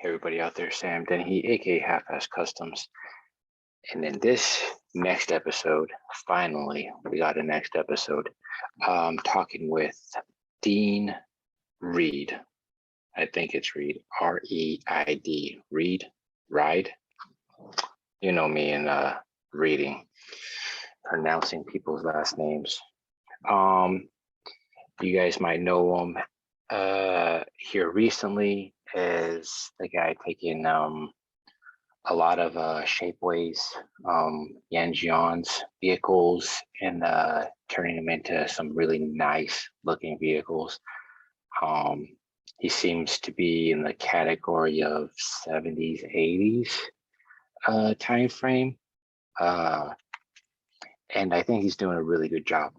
everybody out there, Sam Dennehy, aka Halfass Customs. And in this next episode, finally, we got a next episode, talking with Dean Reid. I think it's Reid, R-E-I-D, Reid. You know me in reading, pronouncing people's last names. You guys might know him here recently as the guy taking a lot of Shapeways, Yanjian's vehicles and turning them into some really nice looking vehicles. He seems to be in the category of 70s, 80s time frame. And I think he's doing a really good job.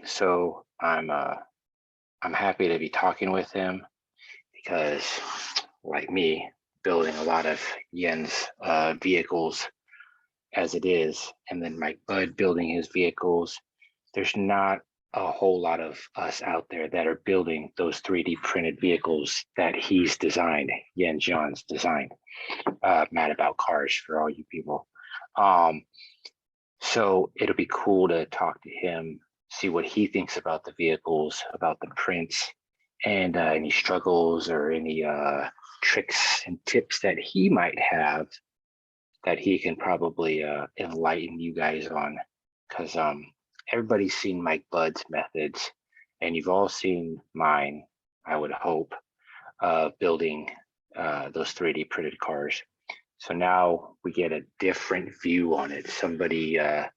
So I'm happy to be talking with him because, like me, building a lot of Yen's vehicles as it is, and then Mike Bud building his vehicles, there's not a whole lot of us out there that are building those 3D printed vehicles that he's designed, Yen John's designed. Mad about cars for all you people. So it'll be cool to talk to him, see what he thinks about the vehicles, about the prints, and any struggles or any tricks and tips that he might have that he can probably enlighten you guys on. Because everybody's seen Mike Bud's methods, and you've all seen mine, I would hope, building those 3D printed cars. So now we get a different view on it. Somebody, I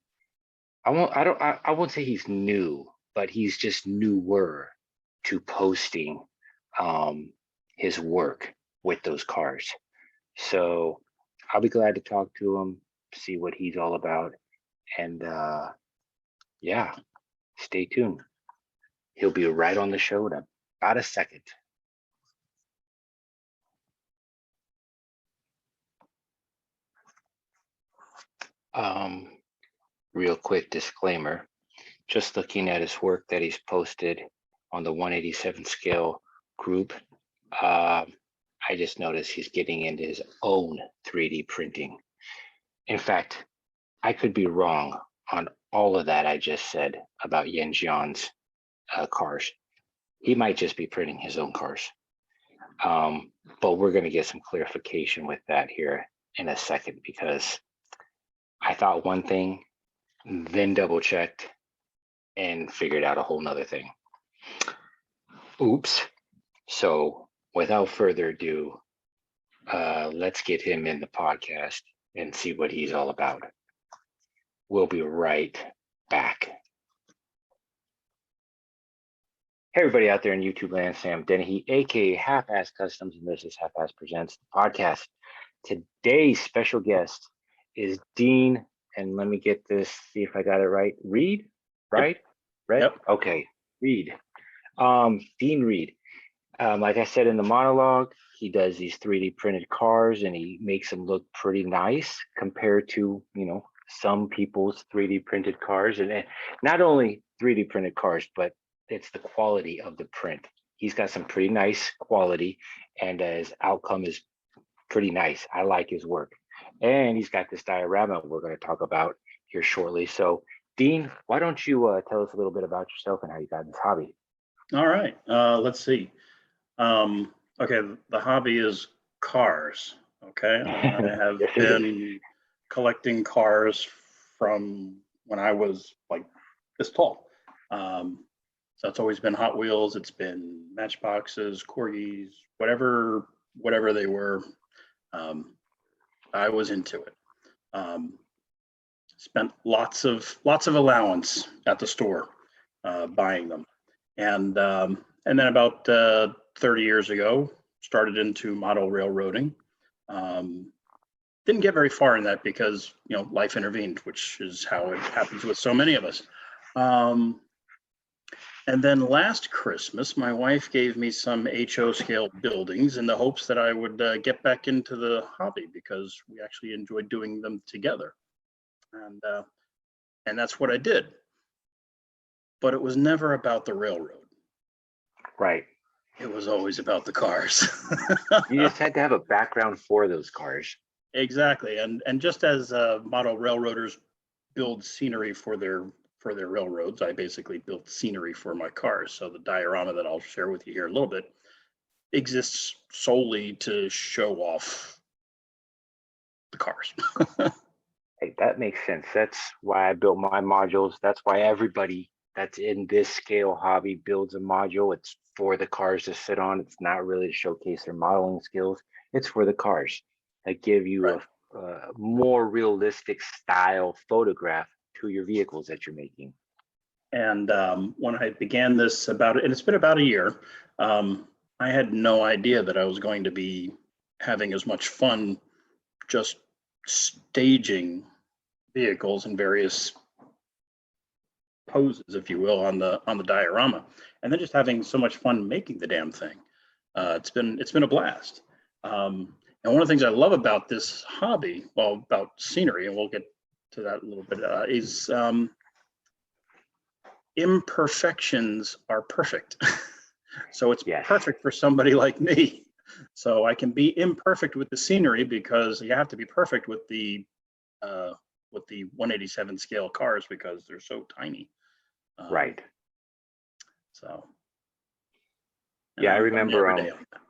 won't say he's new, but he's just newer to posting his work with those cars. So I'll be glad to talk to him, see what he's all about, and yeah, stay tuned. He'll be right on the show in about a second. Real quick disclaimer, just looking at his work that he's posted on the 187 scale group, I just noticed he's getting into his own 3D printing. In fact, I could be wrong on all of that I just said about Yen Jian's cars. He might just be printing his own cars. But we're going to get some clarification with that here in a second, because I thought one thing, then double checked and figured out a whole nother thing. Oops. So without further ado, let's get him in the podcast and see what he's all about. We'll be right back. Hey, everybody out there in YouTube land, Sam Dennehy, aka Halfass Customs, and this is Halfass Presents the podcast. Today's special guest is Dean, and let me get this, see if I got it right. Reid, right? Right? Yep. Okay, Reid. Dean Reid. Like I said in the monologue, he does these 3D printed cars and he makes them look pretty nice compared to, you know, some people's 3D printed cars. And not only 3D printed cars, but it's the quality of the print. He's got some pretty nice quality, and his outcome is pretty nice. I like his work. And he's got this diorama we're going to talk about here shortly. So, Dean, why don't you tell us a little bit about yourself and how you got in this hobby? All right. Let's see. Okay, the hobby is cars. Okay, I have been collecting cars from when I was like this tall. So it's always been Hot Wheels. It's been Matchboxes, Corgis, whatever they were. I was into it. Spent lots of allowance at the store buying them, and then about 30 years ago, started into model railroading. Didn't get very far in that because, you know, life intervened, which is how it happens with so many of us. And then last Christmas, my wife gave me some HO scale buildings in the hopes that I would get back into the hobby because we actually enjoyed doing them together. And that's what I did. But it was never about the railroad. Right. It was always about the cars. You just had to have a background for those cars. Exactly, and just as model railroaders build scenery for their railroads, I basically built scenery for my cars. So the diorama that I'll share with you here in a little bit exists solely to show off the cars. Hey, that makes sense. That's why I built my modules. That's why everybody that's in this scale hobby builds a module. It's for the cars to sit on. It's not really to showcase their modeling skills. It's for the cars that give you Right. a more realistic style photograph to your vehicles that you're making. And when I began this and it's been about a year, I had no idea that I was going to be having as much fun just staging vehicles in various poses, if you will, on the diorama, and then just having so much fun making the damn thing. It's been a blast. And one of the things I love about this hobby, well, about scenery, and we'll get to that a little bit, is imperfections are perfect. So it's Yes. perfect for somebody like me. So I can be imperfect with the scenery because you have to be perfect with the 187 scale cars because they're so tiny. Right. So Yeah, I I'm remember every day on that.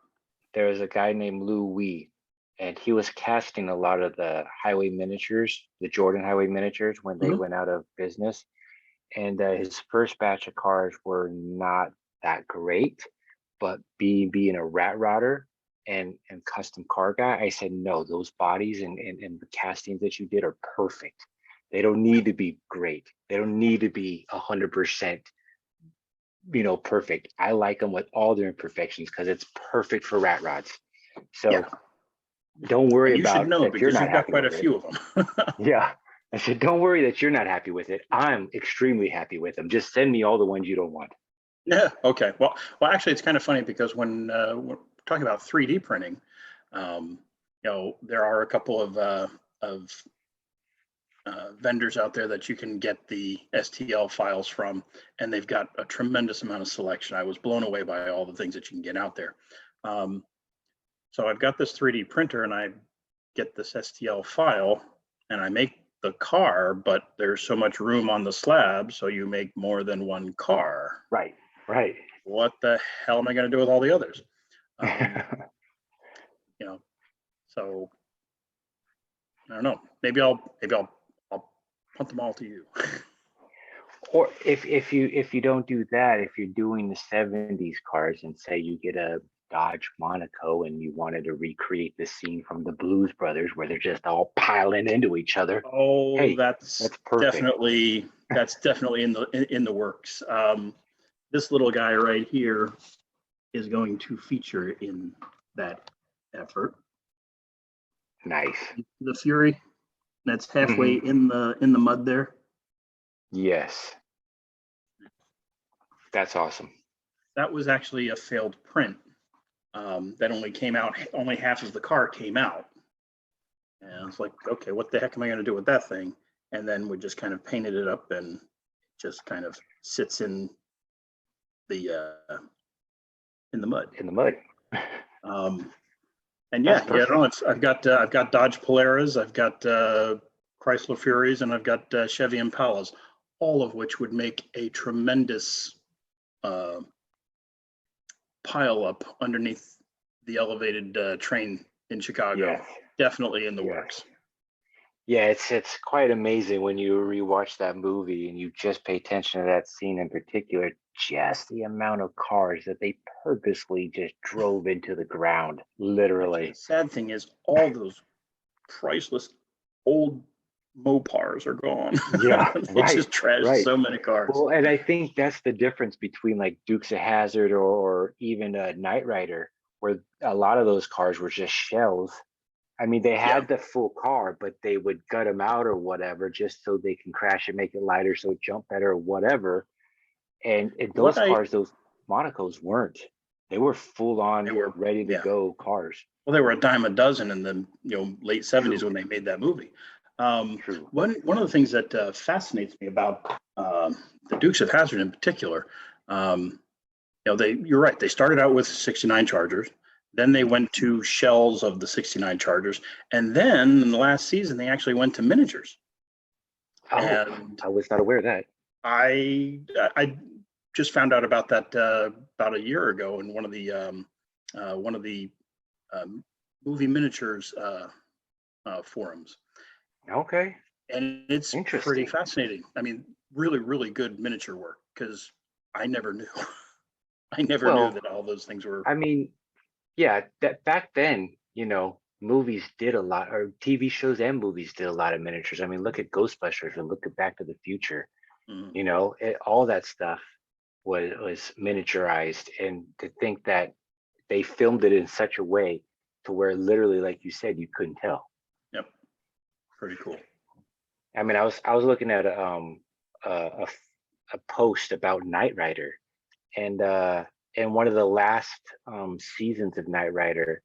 there was a guy named Lou Wee, and he was casting a lot of the highway miniatures, the Jordan highway miniatures, when they Mhm. went out of business. And his first batch of cars were not that great, but being a rat rodder and custom car guy, I said, no, those bodies and the castings that you did are perfect. They don't need to be great. They don't need to be 100%, perfect. I like them with all their imperfections because it's perfect for rat rods. Yeah, So don't worry and you should about know that you're because not you've got happy quite a with it. few of them. Yeah. I said, don't worry that you're not happy with it. I'm extremely happy with them. Just send me all the ones you don't want. Yeah. Okay. Well, actually, it's kind of funny because when we're talking about 3D printing, there are a couple of vendors out there that you can get the STL files from, and they've got a tremendous amount of selection. I was blown away by all the things that you can get out there. So I've got this 3D printer, and I get this STL file, and I make the car, but there's so much room on the slab, so you make more than one car. Right. Right. What the hell am I going to do with all the others? So I don't know. Maybe I'll punt them all to you. Or if you don't do that, if you're doing the 70s cars and say you get a Dodge Monaco and you wanted to recreate the scene from the Blues Brothers where they're just all piling into each other. Oh, Hey, that's perfect. definitely in the works. This little guy right here is going to feature in that effort. Nice. The Fury, that's halfway in the mud there. Yes. That's awesome. That was actually a failed print. That only came out, only half of the car came out. And I was like, okay, what the heck am I going to do with that thing? And then we just kind of painted it up, and just kind of sits in the mud. In the mud. And yeah, I've got Dodge Polaras, I've got Chrysler Furies, and I've got Chevy Impalas, all of which would make a tremendous pile up underneath the elevated train in Chicago. Yes. Definitely in the works. Yeah, it's quite amazing when you rewatch that movie and you just pay attention to that scene in particular, just the amount of cars that they purposely just drove into the ground, literally. The sad thing is all those priceless old Mopars are gone. Yeah, They just trashed so many cars. Well, and I think that's the difference between like Dukes of Hazzard or even a Knight Rider, where a lot of those cars were just shells. I mean, they had the full car, but they would gut them out or whatever, just so they can crash and make it lighter, so it jump better or whatever. And those cars, those Monacos weren't. They were full on, they were ready to go cars. Well, they were a dime a dozen in the late 70s when they made that movie. One of the things that fascinates me about the Dukes of Hazzard in particular, you're right. They started out with 69 Chargers. Then they went to shells of the 69 Chargers. And then in the last season, they actually went to miniatures. Oh, And I was not aware of that. I just found out about that about a year ago in one of the movie miniatures forums. Okay. And it's pretty fascinating. I mean, really, really good miniature work, because I never knew. I never knew that all those things were. I mean, yeah, that back then, movies did a lot, or TV shows and movies did a lot of miniatures. I mean, look at Ghostbusters and look at Back to the Future. All that stuff was miniaturized, and to think that they filmed it in such a way to where literally, like you said, you couldn't tell. Yep, pretty cool. I mean, I was looking at a post about Knight Rider, and in one of the last seasons of Knight Rider,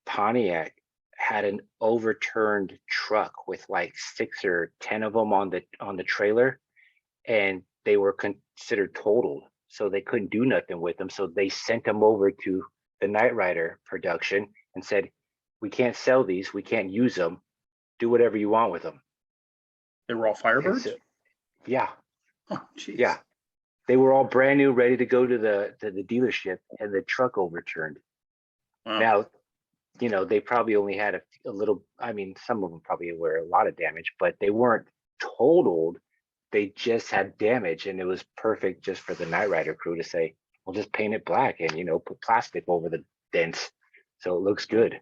Pontiac had an overturned truck with like 6 or 10 of them on the trailer, and they were considered totaled, so they couldn't do nothing with them. So they sent them over to the Knight Rider production and said, "We can't sell these. We can't use them. Do whatever you want with them." They were all Firebirds? Yeah. Oh, geez. Yeah. They were all brand new, ready to go to the dealership, and the truck overturned. Wow. Now, they probably only had a little, I mean, some of them probably were a lot of damage, but they weren't totaled. They just had damage, and it was perfect just for the Knight Rider crew to say, "We'll just paint it black and, put plastic over the dents so it looks good."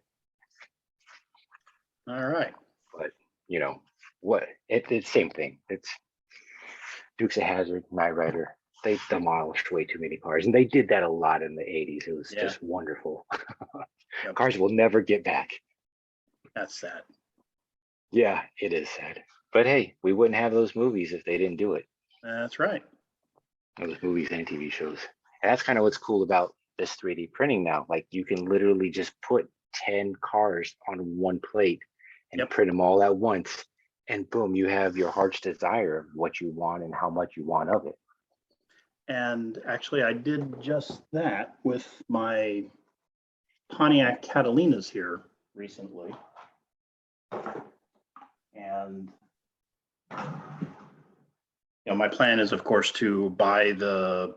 All right. But, it's the same thing. It's Dukes of Hazzard, Knight Rider. They demolished way too many cars, and they did that a lot in the 80s. It was just wonderful. Yep. Cars will never get back. That's sad. Yeah, it is sad. But hey, we wouldn't have those movies if they didn't do it. That's right. Those movies and TV shows. And that's kind of what's cool about this 3D printing now. Like, you can literally just put 10 cars on one plate and print them all at once. And boom, you have your heart's desire of what you want and how much you want of it. And actually, I did just that with my Pontiac Catalinas here recently. And my plan is, of course, to buy the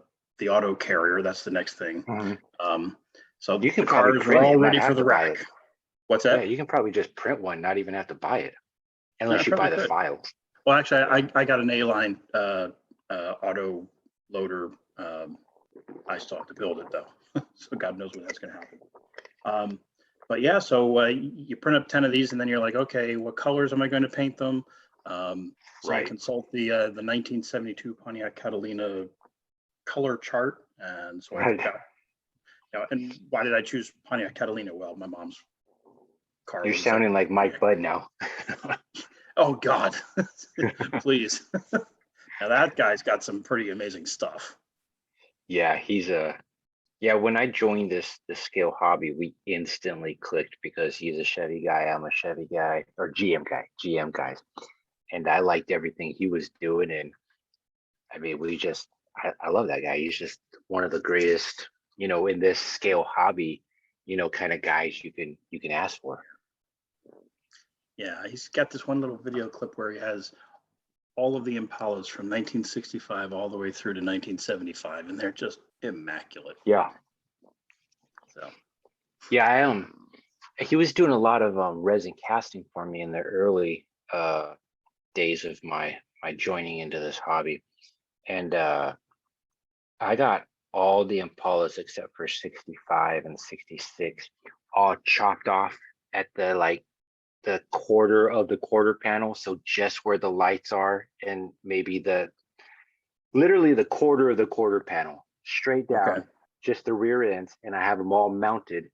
auto carrier. That's the next thing. Mm-hmm. So you can the cars are all ready for the rack. What's that? Yeah, you can probably just print one, not even have to buy it, unless you buy the files. Well, actually, I got an A-line auto loader. I still have to build it though, so God knows when that's going to happen. But yeah, so you print up 10 of these, and then you're like, okay, what colors am I going to paint them? So I consult the 1972 Pontiac Catalina color chart, and so I got, and why did I choose Pontiac Catalina? Well, my mom's car. You're sounding like Mike Budd now. Oh God, please. Now that guy's got some pretty amazing stuff. Yeah, when I joined this scale hobby, we instantly clicked because he's a Chevy guy, I'm a Chevy guy, or GM guys. And I liked everything he was doing. And I mean, I love that guy. He's just one of the greatest, in this scale hobby, kind of guys you can ask for. Yeah, he's got this one little video clip where he has all of the Impalas from 1965 all the way through to 1975, and they're just immaculate. Yeah. So. Yeah, he was doing a lot of resin casting for me in the early days of my joining into this hobby, and I got all the Impalas except for 65 and 66 all chopped off at the quarter of the quarter panel, so just where the lights are, and maybe literally the quarter of the quarter panel straight down, just the rear ends, and I have them all mounted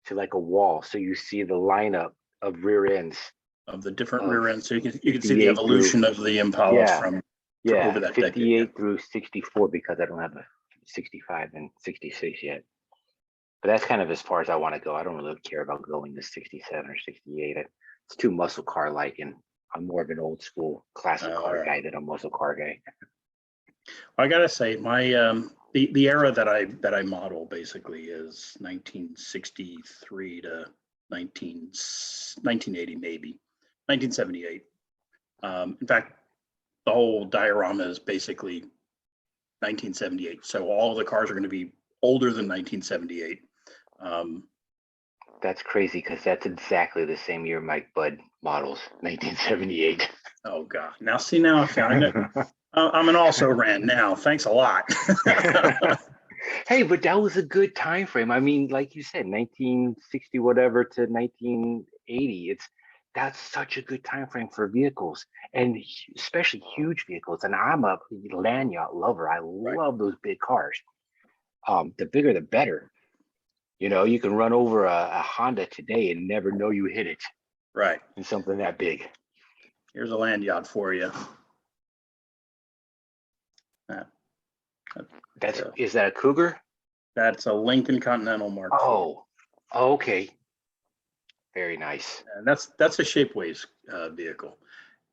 to like a wall, so you see the lineup of rear ends of the different rear ends, so you can see the evolution of the Impala from over that 58 decade. through 64, because I don't have a 65 and 66 yet. But that's kind of as far as I want to go. I don't really care about going to 67 or 68. It's too muscle car like, and I'm more of an old school classic car guy than a muscle car guy. Well, I gotta say, my The era that I model basically is 1963 to 1980, maybe 1978. In fact, the whole diorama is basically 1978. So all of the cars are going to be older than 1978. That's crazy because that's exactly the same year Mike Budd models, 1978. Oh God! Now see, now I found it. I'm an also ran now. Thanks a lot. Hey, but that was a good time frame. I mean, like you said, 1960 whatever to 1980. That's such a good time frame for vehicles, and especially huge vehicles. And I'm a land yacht lover. I Right. love those big cars. The bigger the better. You can run over a Honda today and never know you hit it Right. in something that big. Here's a land yacht for you. Is that a Cougar? That's a Lincoln Continental Mark IV. Oh, okay. Very nice. And that's a Shapeways vehicle,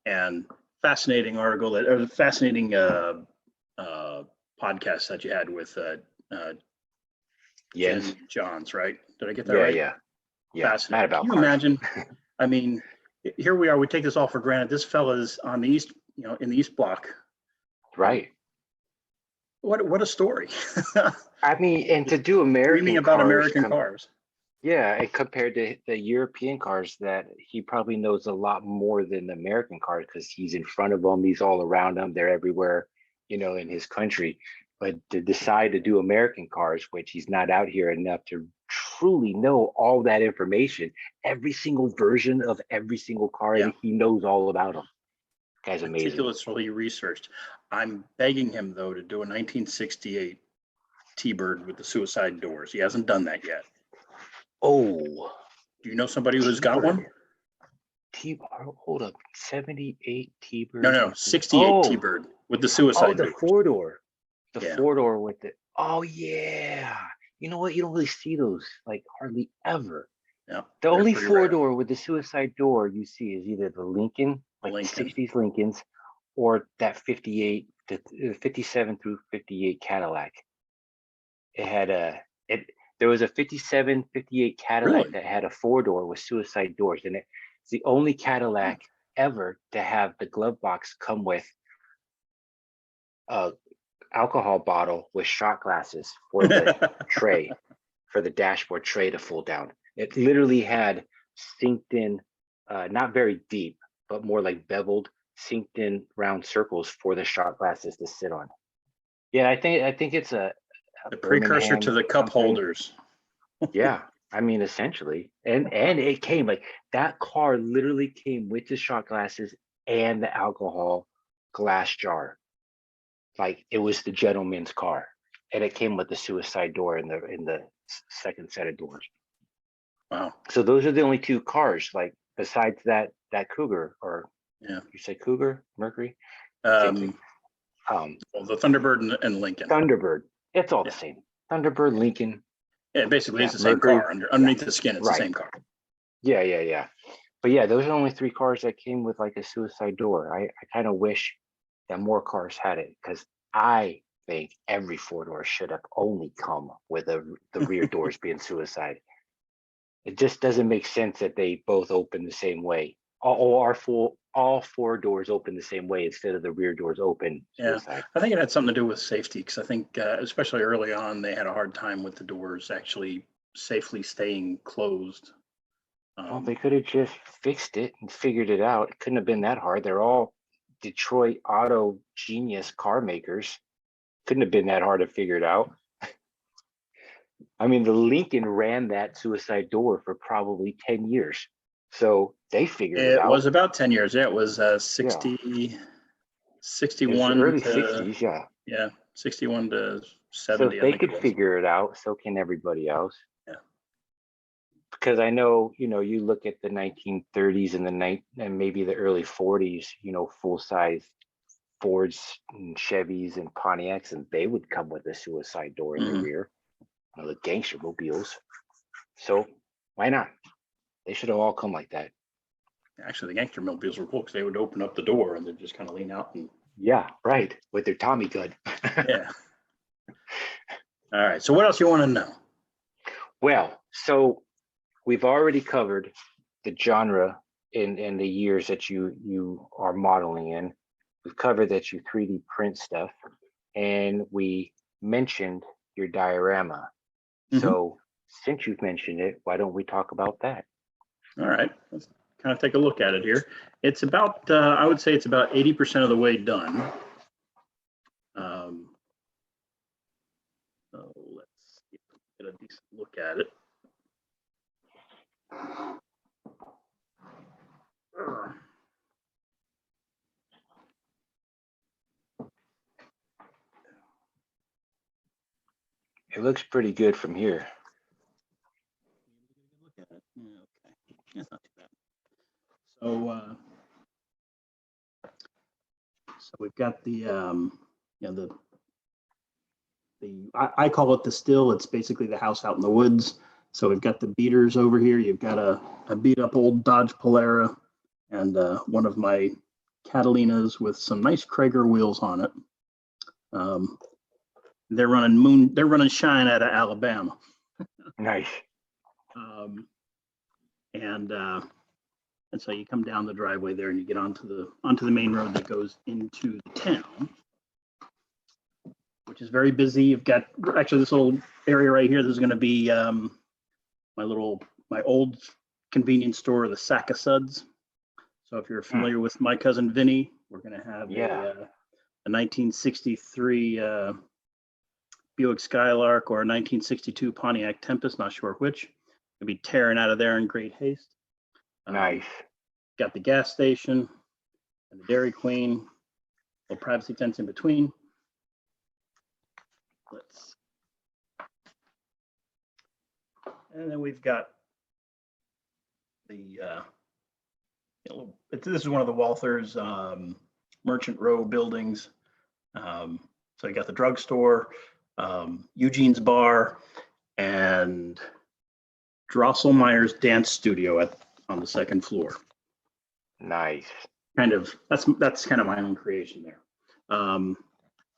and fascinating article fascinating podcast that you had with Yes. Jen Johns, right? Did I get that Yeah, right? yeah. Fascinating. Mad about Can you cars. imagine? I mean, here we are. We take this all for granted. This fella's on the east, in the East Block. Right. What a story. I mean, and to do American Dreaming about cars, American cars. Yeah, and compared to the European cars, that he probably knows a lot more than the American cars because he's in front of them, he's all around them, they're everywhere, in his country. But to decide to do American cars, which he's not out here enough to truly know all that information, every single version of every single car, Yeah. he knows all about them. Guy's amazing. Meticulously researched. I'm begging him though to do a 1968 T-Bird with the suicide doors. He hasn't done that yet. Oh, do you know somebody who's got one? Hold up, 78 T-Bird. No, 68 T-Bird with the suicide doors. Four-door. The four-door with it. Oh yeah. You know what? You don't really see those like hardly ever. Yeah. The only four-door with the suicide door you see is either the Lincoln, like the 60s Lincolns, or that 58, the 57 through 58 Cadillac. There was a 57, 58 Cadillac that had a four-door with suicide doors, and it's the only Cadillac ever to have the glove box come with a alcohol bottle with shot glasses for the tray, for the dashboard tray to fold down. It literally had sinked in, not very deep, but more like beveled, sinked in round circles for the shot glasses to sit on. Yeah, I think it's the precursor to the cup holders. Yeah, I mean, essentially, and it came like that car literally came with the shot glasses and the alcohol glass jar. Like it was the gentleman's car, and it came with the suicide door in the second set of doors. Wow. So those are the only two cars, like besides that Cougar, or you say Cougar, Mercury? Well, the Thunderbird and Lincoln. Thunderbird. It's all the same. Thunderbird, Lincoln. Yeah, basically it's the same car. Underneath the skin, it's the same car. Yeah. But yeah, those are the only three cars that came with like a suicide door. I kind of wish that more cars had it, because I think every four-door should have only come with the rear doors being suicide. It just doesn't make sense that they both open the same way. All four doors open the same way instead of the rear doors open suicide. I think it had something to do with safety, because I think especially early on they had a hard time with the doors actually safely staying closed. Well, they could have just fixed it and figured it out. It couldn't have been that hard. They're all Detroit auto genius car makers. Couldn't have been that hard to figure it out. I mean, the Lincoln ran that suicide door for probably 10 years. So they figured it out. It was about 10 years. Yeah, it was 61 early to 60s, yeah. Yeah, 61 to 70. So if they could figure it out, so can everybody else. Yeah. Because I know, you look at the 1930s and maybe the early 40s, full-size Fords and Chevys and Pontiacs, and they would come with a suicide door in the rear. The gangster mobiles. So why not? They should have all come like that. Actually, the gangster mobiles were cool because they would open up the door and they'd just kind of lean out and. Yeah, right. With their Tommy gun. Yeah. All right. So what else you want to know? Well, so we've already covered the genre in the years that you are modeling in. We've covered that you 3D print stuff, and we mentioned your diorama. So since you've mentioned it, why don't we talk about that? All right. Let's kind of take a look at it here. It's about, I would say it's about 80% of the way done. So let's get a decent look at it. It looks pretty good from here. Look at it. Yeah, okay. That's not too bad. So, so we've got the, you know, I call it the still. It's basically the house out in the woods. So we've got the beaters over here. You've got a beat up old Dodge Polara and one of my Catalinas with some nice Krager wheels on it. They're running shine out of Alabama. Nice. And so you come down the driveway there and you get onto the main road that goes into the town, which is very busy. You've got actually this little area right here. This is going to be my old convenience store, the Sack of Suds. So if you're familiar with my cousin Vinny, we're going to have a 1963 Buick Skylark or a 1962 Pontiac Tempest, not sure which. It'll be tearing out of there in great haste. Nice. Got the gas station and the Dairy Queen, little privacy fence in between. And then we've got the, this is one of the Walthers Merchant Row buildings. So you got the drugstore, Eugene's Bar, and Drosselmeyer's Dance Studio on the second floor. Nice. That's kind of my own creation there.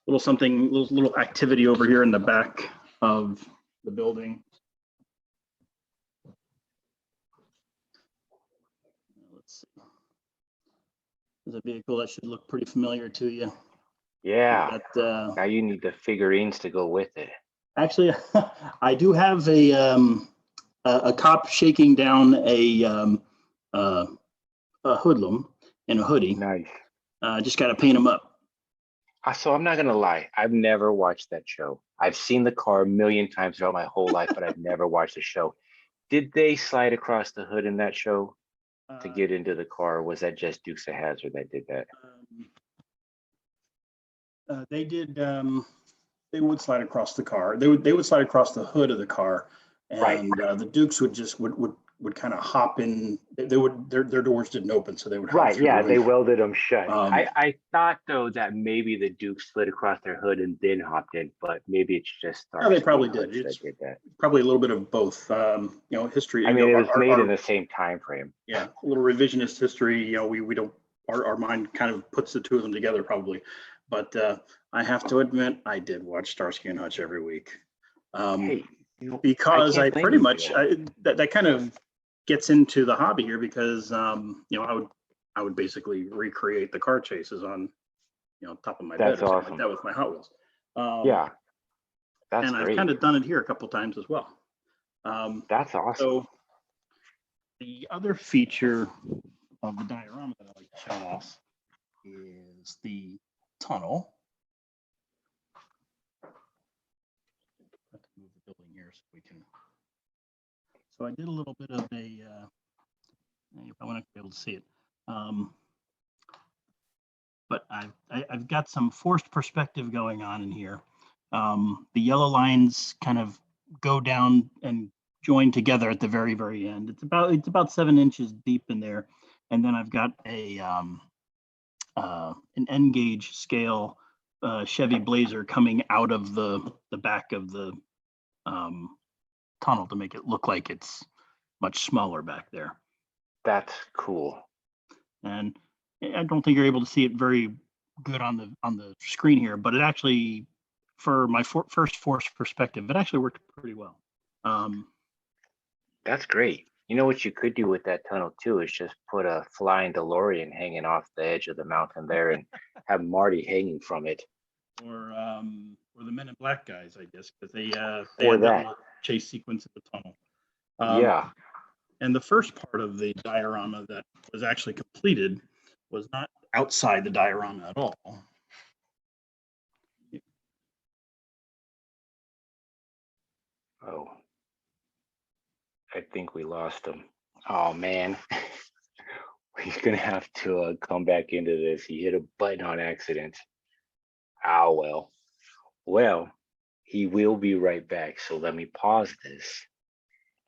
Little activity over here in the back of the building. Let's see. There's a vehicle that should look pretty familiar to you. Yeah. Now you need the figurines to go with it. Actually, I do have a cop shaking down a hoodlum in a hoodie. Nice. Just got to paint him up. So I'm not gonna lie, I've never watched that show. I've seen the car a million times throughout my whole life, but I've never watched the show. Did they slide across the hood in that show to get into the car? Or was that just Dukes of Hazzard that did that? They did. They would slide across the car. They would slide across the hood of the car, and Right. The Dukes would kind of hop in. Their doors didn't open, so they would. Right. Yeah, they welded them shut. I thought though that maybe the Dukes slid across their hood and then hopped in, but maybe it's just. No, they probably did. It's that. Probably a little bit of both. History. I mean, it was made in the same time frame. Yeah, a little revisionist history. We don't. Our mind kind of puts the two of them together, probably. But I have to admit, I did watch Starsky and Hutch every week. Because I pretty much that kind of gets into the hobby here because I would basically recreate the car chases on top of my bed or something like that with my Hot Wheels. Yeah, that's and great. I've kind of done it here a couple times as well. That's awesome. So the other feature of the diorama that I like to show off is the tunnel. Let's move the building here so we can. So I did a little bit of a. I want to be able to see it, but I've got some forced perspective going on in here. The yellow lines kind of go down and join together at the very, very end. It's about 7 inches deep in there, and then I've got an N gauge scale Chevy Blazer coming out of the back of the tunnel to make it look like it's much smaller back there. That's cool. And I don't think you're able to see it very good on the screen here, but it actually for my first forced perspective, it actually worked pretty well. That's great. You know what you could do with that tunnel too is just put a flying DeLorean hanging off the edge of the mountain there and have Marty hanging from it. Or the Men in Black guys, I guess, because they Or had that. little chase sequence in the tunnel. Yeah. And the first part of the diorama that was actually completed was not outside the diorama at all. Oh, I think we lost him. Oh man, he's gonna have to come back into this. He hit a button on accident. Oh well. Well, he will be right back. So let me pause this.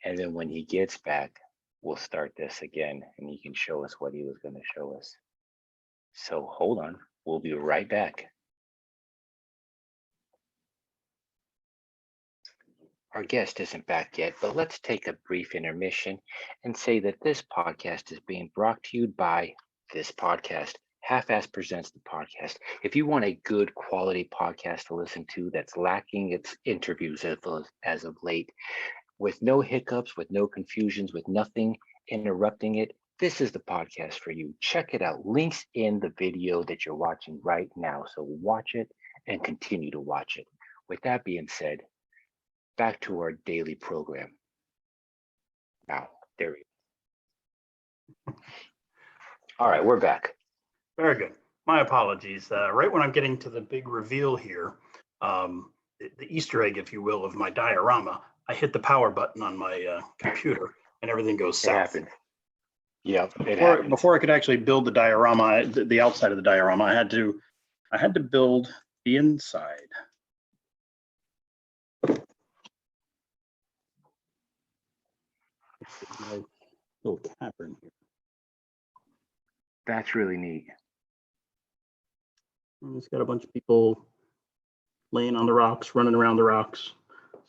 And then when he gets back, we'll start this again and he can show us what he was going to show us. So hold on. We'll be right back. Our guest isn't back yet, but let's take a brief intermission and say that this podcast is being brought to you by this podcast. Halfass presents the podcast. If you want a good quality podcast to listen to that's lacking its interviews as of late, with no hiccups, with no confusions, with nothing interrupting it, this is the podcast for you. Check it out. Links in the video that you're watching right now. So watch it and continue to watch it. With that being said, back to our daily program. Now, there we go. All right, we're back. Very good. My apologies. Right when I'm getting to the big reveal here, the Easter egg, if you will, of my diorama, I hit the power button on my computer and everything goes south. It happened. Yep, it happened. Before I could actually build the diorama, the outside of the diorama, I had to build the inside. Little cavern here. That's really neat. It's got a bunch of people laying on the rocks, running around the rocks.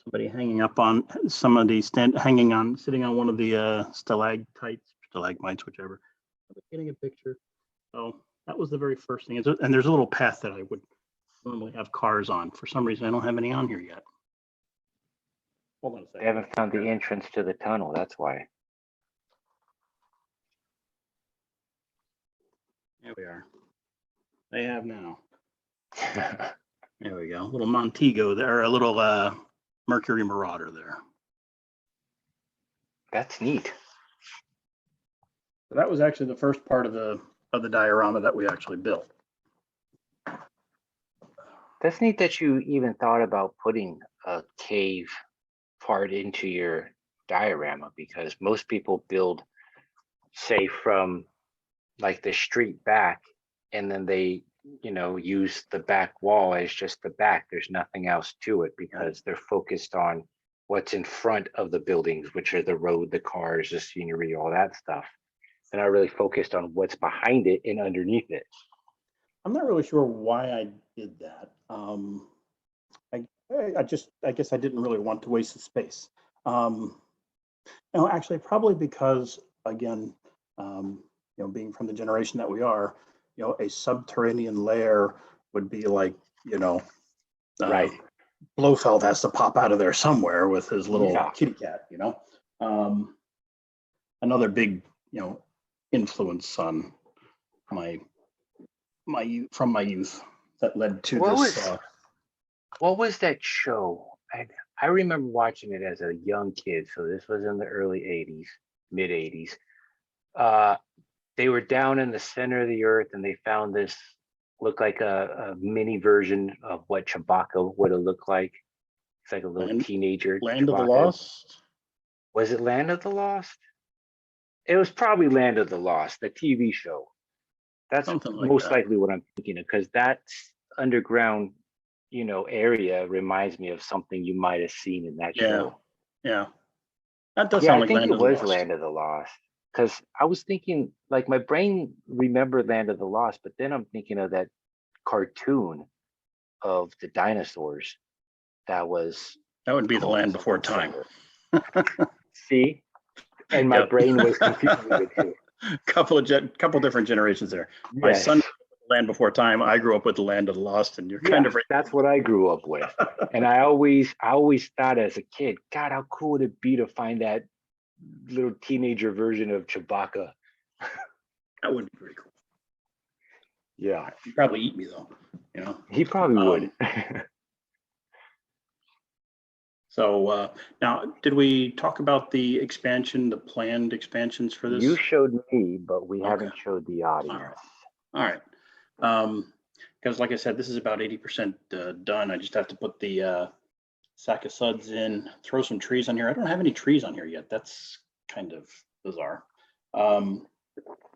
Somebody hanging up on sitting on one of the stalagmites, whichever. Getting a picture. So that was the very first thing. And there's a little path that I would normally have cars on. For some reason, I don't have any on here yet. Hold on a second. They haven't found the entrance to the tunnel. That's why. There we are. They have now. There we go. A little Montego there, a little Mercury Marauder there. That's neat. So that was actually the first part of the diorama that we actually built. That's neat that you even thought about putting a cave part into your diorama, because most people build, say, from like the street back, and then they, use the back wall as just the back. There's nothing else to it because they're focused on what's in front of the buildings, which are the road, the cars, the scenery, all that stuff. They're not really focused on what's behind it and underneath it. I'm not really sure why I did that. I guess I didn't really want to waste the space. Actually, probably because, again, being from the generation that we are, a subterranean lair would be like, right. Blofeld has to pop out of there somewhere with his little kitty cat, another big, influence on my youth that led to this. What was that show? I remember watching it as a young kid. So this was in the early 80s, mid 80s. They were down in the center of the earth and they found this, looked like a mini version of what Chewbacca would have looked like. It's like a little teenager. Land Chewbacca. of the Lost? Was it Land of the Lost? It was probably Land of the Lost, the TV show. That's most likely what I'm thinking of, because that underground, area reminds me of something you might have seen in that show. Yeah. That does sound like Land of the Lost. I think it was Land of the Lost. Because I was thinking, like, my brain remembered Land of the Lost, but then I'm thinking of that cartoon of the dinosaurs. That would be The Land Before Time. See, and my brain was confusing it too. Couple different generations there. Yes. My son, Land Before Time. I grew up with the Land of the Lost, and you're kind of right. That's what I grew up with. And I always thought as a kid, God, how cool would it be to find that little teenager version of Chewbacca? That would be pretty cool. Yeah. He'd probably eat me though, you know. He probably would. So now, did we talk about the expansion, the planned expansions for this? You showed me, but we haven't showed the audience. All right. Because like I said, this is about 80% done. I just have to put the sack of suds in, throw some trees on here. I don't have any trees on here yet. That's kind of bizarre. And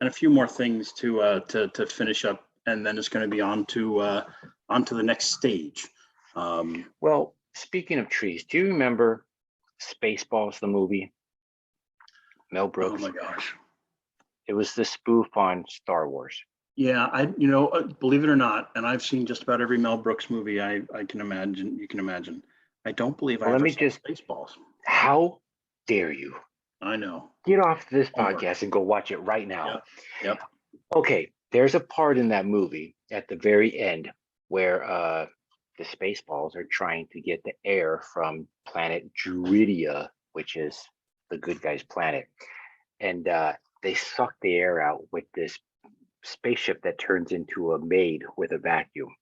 a few more things to finish up, and then it's going to be on to the next stage. Well, speaking of trees, do you remember Spaceballs, the movie? Mel Brooks. Oh my gosh. It was the spoof on Star Wars. Yeah, believe it or not, and I've seen just about every Mel Brooks movie I can imagine. You can imagine. I don't believe I ever saw Spaceballs. How dare you? I know. Get off this podcast and go watch it right now. Yep. Okay, there's a part in that movie at the very end where the Spaceballs are trying to get the air from planet Druidia, which is the good guy's planet. And they suck the air out with this spaceship that turns into a maid with a vacuum.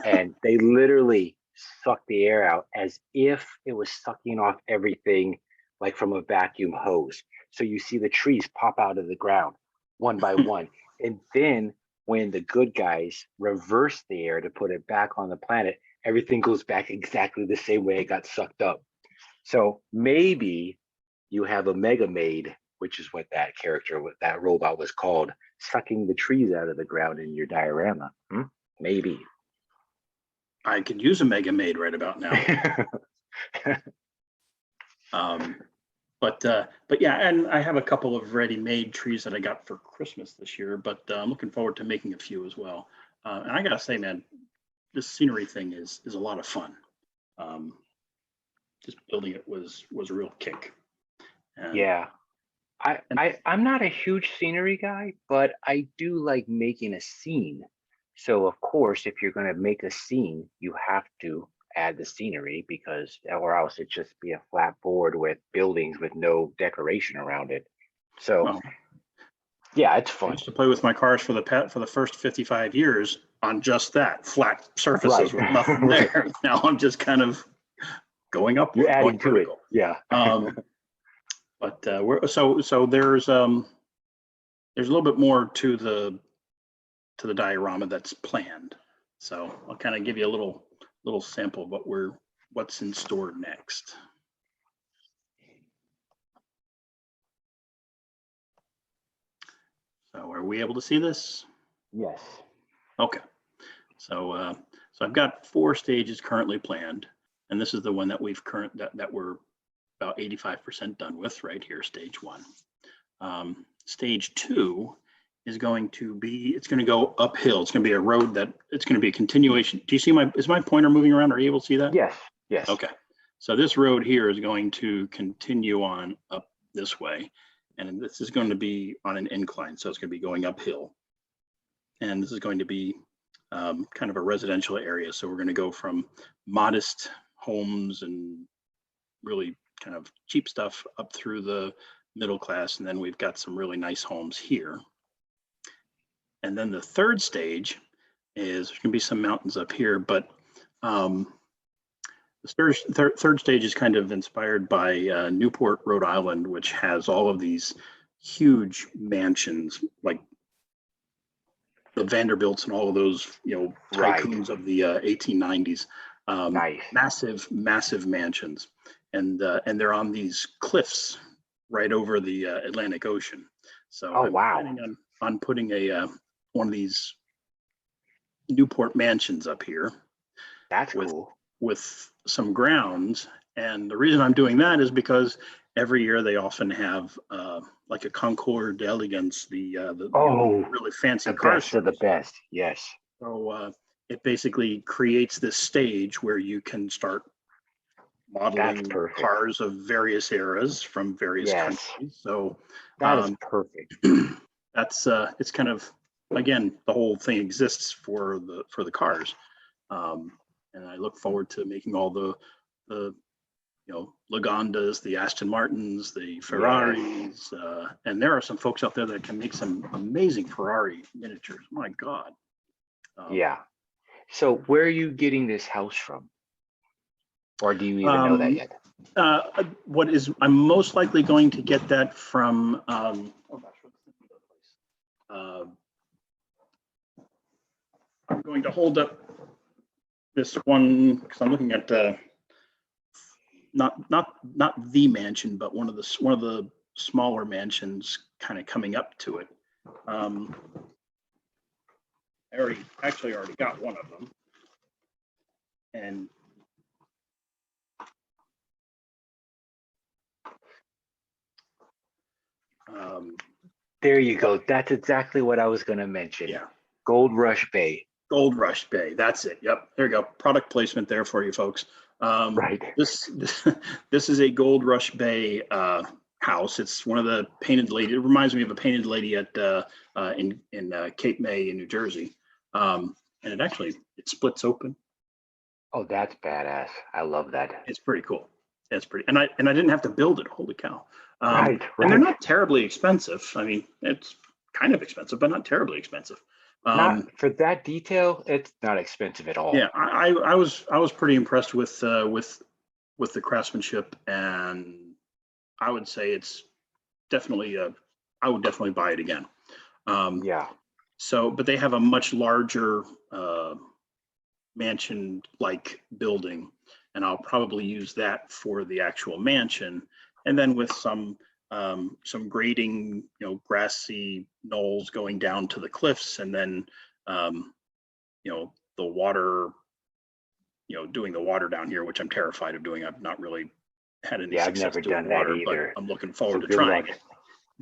And they literally suck the air out as if it was sucking off everything like from a vacuum hose. So you see the trees pop out of the ground one by one. And then when the good guys reverse the air to put it back on the planet, everything goes back exactly the same way it got sucked up. So maybe you have a Mega Maid, which is what that character, what that robot was called, sucking the trees out of the ground in your diorama. Maybe. I could use a Mega Maid right about now. But yeah, and I have a couple of ready-made trees that I got for Christmas this year, but I'm looking forward to making a few as well. And I gotta say, man, this scenery thing is a lot of fun. Just building it was a real kick. And, yeah. I'm not a huge scenery guy, but I do like making a scene. So of course, if you're going to make a scene, you have to add the scenery, because or else it'd just be a flat board with buildings with no decoration around it. So yeah, it's fun. I used to play with my cars for the first 55 years on just that, flat surfaces with nothing there. Now I'm just kind of going up. You're adding to it. Yeah. But so there's a little bit more to the diorama that's planned. So I'll kind of give you a little sample of what's in store next. So are we able to see this? Yes. Okay. So I've got 4 stages currently planned, and this is the one that that we're about 85% done with right here, stage 1. Stage 2 is going to be, it's going to go uphill. It's going to be a road that it's going to be a continuation. Do you see is my pointer moving around? Are you able to see that? Yes. Yes. Okay. So this road here is going to continue on up this way, and this is going to be on an incline. So it's going to be going uphill, and this is going to be kind of a residential area. So we're going to go from modest homes and really kind of cheap stuff up through the middle class, and then we've got some really nice homes here. And then the third stage is there's going to be some mountains up here, but the third stage is kind of inspired by Newport, Rhode Island, which has all of these huge mansions, like the Vanderbilts and all of those, tycoons of the 1890s. Nice. Massive mansions, and they're on these cliffs right over the Atlantic Ocean. So I'm planning on putting one of these Newport mansions up here. That's cool. With some grounds, and the reason I'm doing that is because every year they often have like a concours d'elegance, the really fancy cars. The best. Yes. So it basically creates this stage where you can start modeling cars of various eras from various countries. So that is perfect. That's it's kind of again, the whole thing exists for the cars. And I look forward to making all the Lagondas, the Aston Martins, the Ferraris, and there are some folks out there that can make some amazing Ferrari miniatures. My God. Yeah. So where are you getting this house from? Or do you even know that yet? I'm most likely going to get that from, oh gosh, what's the name of the place? I'm going to hold up this one because I'm looking at not the mansion, but one of the smaller mansions kind of coming up to it. I already got one of them, and there you go. That's exactly what I was going to mention. Yeah. Gold Rush Bay. Gold Rush Bay. That's it. Yep. There you go. Product placement there for you folks. Right. This is a Gold Rush Bay house. It's one of the painted lady. It reminds me of a painted lady at in Cape May in New Jersey. And it splits open. Oh, that's badass. I love that. It's pretty cool. It's pretty, and I didn't have to build it. Holy cow! Right. And they're not terribly expensive. I mean, it's kind of expensive, but not terribly expensive. Not for that detail. It's not expensive at all. Yeah, I was pretty impressed with the craftsmanship, and I would say it's definitely I would definitely buy it again. Yeah. So, but they have a much larger mansion-like building, and I'll probably use that for the actual mansion, and then with some grading, grassy knolls going down to the cliffs, and then the water, doing the water down here, which I'm terrified of doing. I've not really had any success I've never doing done water, that either. but I'm looking forward So to trying luck. it.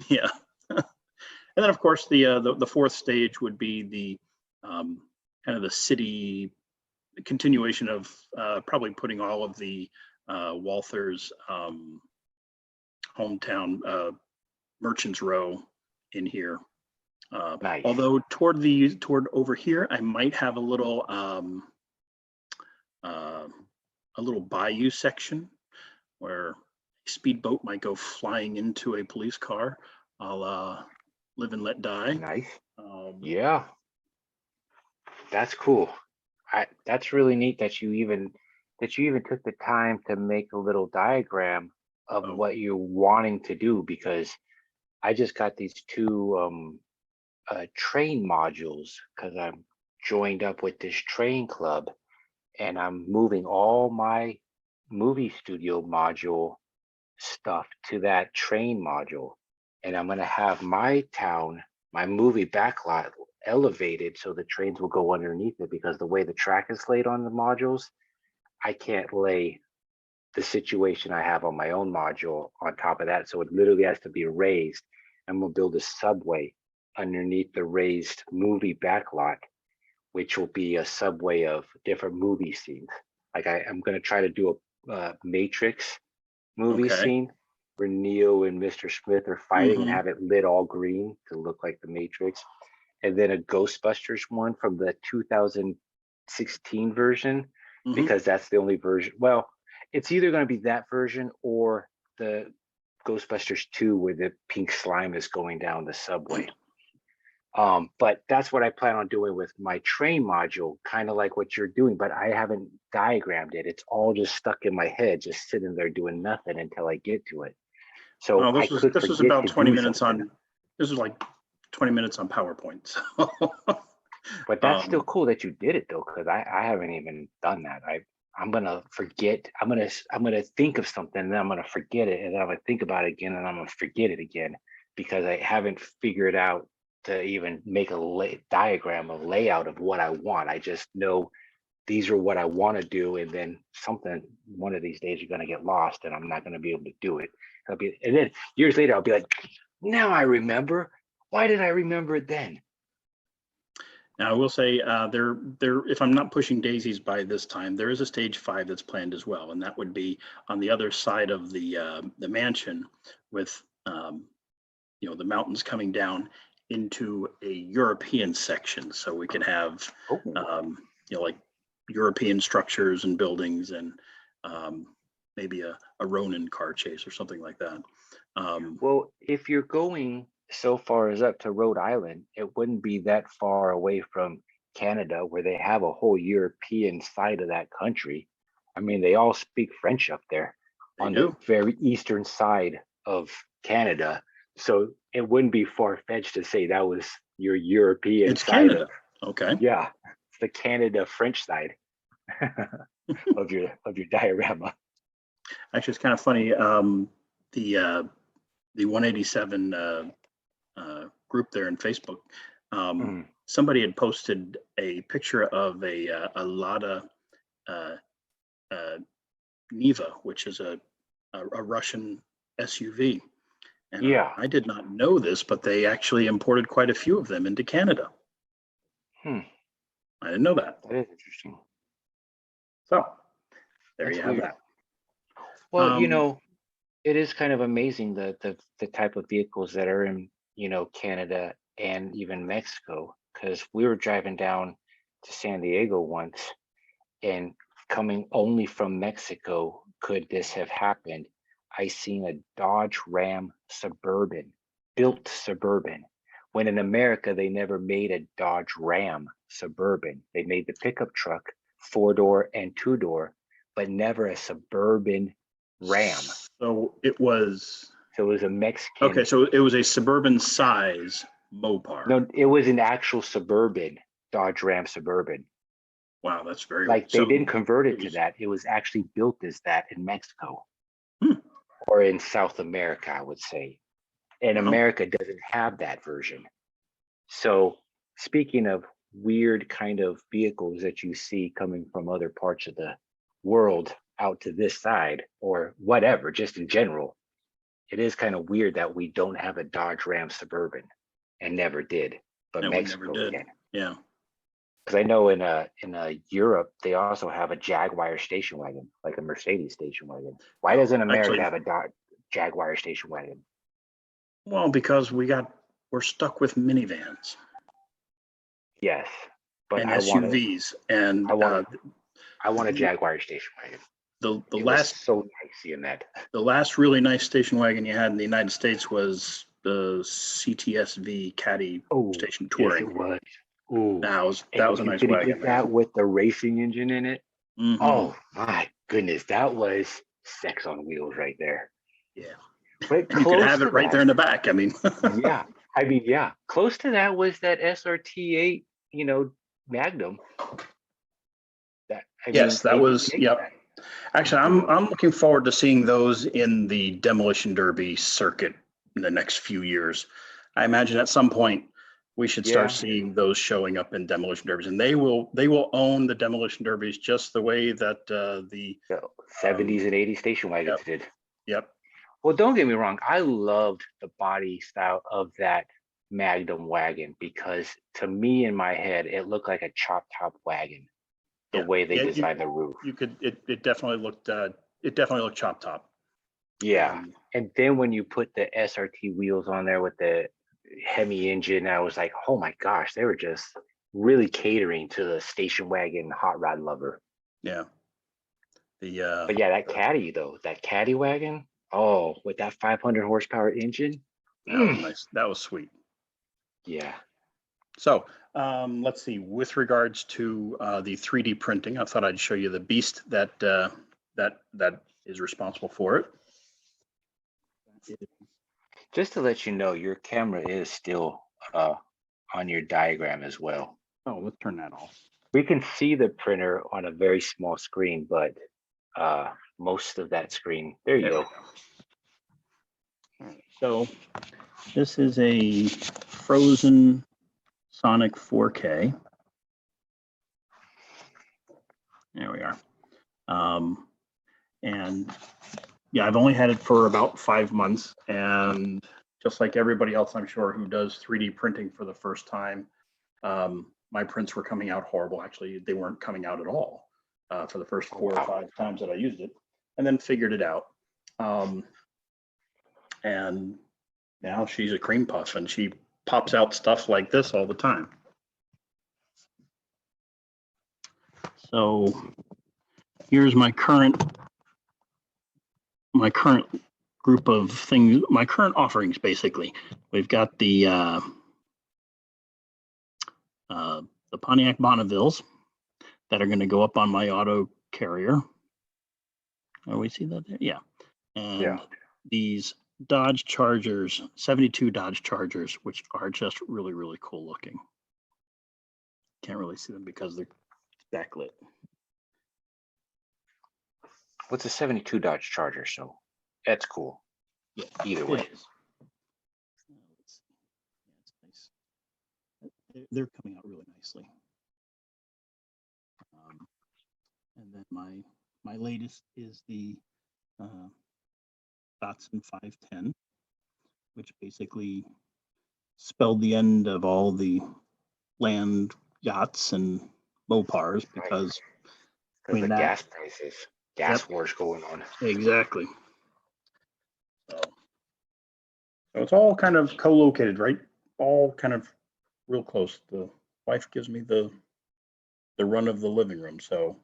Yeah. And then of course the fourth stage would be the kind of the city continuation of probably putting all of the Walther's hometown Merchants Row in here. Nice. Although toward over here, I might have a little bayou section where a speedboat might go flying into a police car. I'll live and let die. Nice. Yeah. That's cool. That's really neat that you even took the time to make a little diagram of what you're wanting to do, because I just got these two train modules because I'm joined up with this train club, and I'm moving all my movie studio module stuff to that train module, and I'm going to have my town, my movie backlot, elevated so the trains will go underneath it, because the way the track is laid on the modules, I can't lay the situation I have on my own module on top of that, so it literally has to be raised. And we'll build a subway underneath the raised movie backlot, which will be a subway of different movie scenes. Like I'm going to try to do a Matrix movie scene where Neo and Mr. Smith are fighting and have it lit all green to look like the Matrix. And then a Ghostbusters one from the 2016 version, because that's the only version. Well, it's either going to be that version or the Ghostbusters 2 where the pink slime is going down the subway. But that's what I plan on doing with my train module, kind of like what you're doing, but I haven't diagrammed it. It's all just stuck in my head, just sitting there doing nothing until I get to it. So this was about 20 minutes on, this is like 20 minutes on PowerPoint. So. But that's still cool that you did it though, because I haven't even done that. I'm gonna forget. I'm gonna think of something, and then I'm gonna forget it, and then I'm gonna think about it again, and I'm gonna forget it again, because I haven't figured out to even make a diagram, a layout of what I want. I just know these are what I want to do, and then one of these days you're gonna get lost, and I'm not gonna be able to do it. And then years later I'll be like, now I remember. Why did I remember it then? Now I will say if I'm not pushing daisies by this time, there is a stage 5 that's planned as well, and that would be on the other side of the mansion with the mountains coming down, into a European section, so we can have, Oh, like European structures and buildings, and maybe a Ronin car chase or something like that. well, if you're going so far as up to Rhode Island, it wouldn't be that far away from Canada, where they have a whole European side of that country. I mean, they all speak French up there They on do. the very eastern side of Canada. So it wouldn't be far-fetched to say that was your European It's side Canada. of, Okay. yeah, it's the Canada French side of your diorama. Actually, it's kind of funny. The 187 group there in Facebook, Mm. somebody had posted a picture of a Lada Niva, which is a Russian SUV. And Yeah. I did not know this, but they actually imported quite a few of them into Canada. Hmm. I didn't know that. That is interesting. So there That's you have weird. that. Well, you know, it is kind of amazing the type of vehicles that are in, Canada and even Mexico, because we were driving down to San Diego once, and coming only from Mexico could this have happened. I seen a Dodge Ram Suburban, built Suburban, when in America they never made a Dodge Ram Suburban. They made the pickup truck, 4-door and 2-door, but never a Suburban Ram. So it was, So it was a Mexican. okay, so it was a Suburban size Mopar. No, it was an actual Suburban, Dodge Ram Suburban. Wow, that's very, Like they so didn't convert it to was- that. It was actually built as that in Mexico. Hmm. Or in South America, I would say. And Wow. America doesn't have that version. So speaking of weird kind of vehicles that you see coming from other parts of the world out to this side, or whatever, just in general, it is kind of weird that we don't have a Dodge Ram Suburban, and never did, but No, we Mexico never did. can. Yeah. Because I know in Europe they also have a Jaguar station wagon, like a Mercedes station wagon. Why doesn't America Actually, have a Jaguar station wagon? well, because we're stuck with minivans Yes, but and I want SUVs, and I want a Jaguar station wagon. the It was last so nice seeing that. the last really nice station wagon you had in the United States was the CTSV Caddy Station Touring. Yes, it was. Ooh, That was and a you nice could wagon, get that with the racing engine in it. Mhm. Oh my goodness, that was sex on wheels right there. Yeah. But And you could have close it to right there in the back. I mean, yeah, yeah, close to that was that SRT8, Magnum. Yes, that they was, didn't make yep. that. Actually, I'm looking forward to seeing those in the demolition derby circuit in the next few years. I imagine at some point we should start Yeah. seeing those showing up in demolition derbies, and they will own the demolition derbies just the way that the 70s and 80s station wagons yep. did. Yep. Well, don't get me wrong. I loved the body style of that Magnum wagon, because to me, in my head, it looked like a chop top wagon. The Yeah. way they Yeah, designed the roof. You could, it definitely looked chop top. Yeah. And then when you put the SRT wheels on there with the Hemi engine, I was like, oh my gosh, they were just really catering to the station wagon hot rod lover. Yeah. But yeah, that caddy wagon, oh, with that 500 horsepower engine. That was nice. That was sweet. Yeah. So let's see, with regards to the 3D printing, I thought I'd show you the beast that is responsible for it. Just to let you know, your camera is still on your diagram as well. Oh, let's turn that off. We can see the printer on a very small screen, but most of that screen, there you go. All right, so this is a Frozen Sonic 4K. There we are. And yeah, I've only had it for about 5 months, and just like everybody else, I'm sure, who does 3D printing for the first time, my prints were coming out horrible. Actually, they weren't coming out at all for the first 4 or 5 times that I used it, and then figured it out. And now she's a cream puff, and she pops out stuff like this all the time. So here's my current group of things, my current offerings, basically. We've got the Pontiac Bonnevilles that are going to go up on my auto carrier. Oh, we see that there? Yeah. And these Dodge Chargers, 72 Dodge Chargers, which are just really, really cool looking. Can't really see them because they're backlit. What's a 72 Dodge Charger? So that's cool. Yeah, either way. They're coming out really nicely. And then my latest is the Datsun 510, which basically spelled the end of all the land yachts and Mopars because the gas prices, gas wars going on. Exactly. So it's all kind of co-located, right? All kind of real close. The wife gives me the run of the living room, so.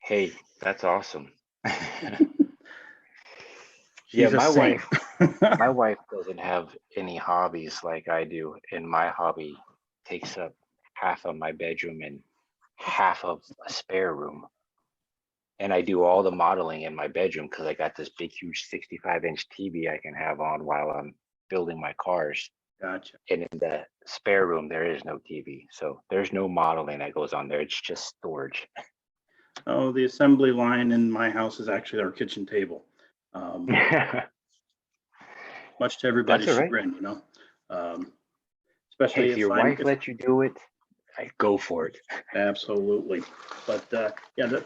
Hey, that's awesome. Yeah, my wife doesn't have any hobbies like I do, and my hobby takes up half of my bedroom and half of a spare room. And I do all the modeling in my bedroom because I got this big, huge 65-inch TV I can have on while I'm building my cars. Gotcha. And in the spare room, there is no TV. So there's no modeling that goes on there. It's just storage. Oh, the assembly line in my house is actually our kitchen table. Much to everybody's chagrin, you know. Especially if your wife lets you do it, I go for it. Absolutely. But yeah,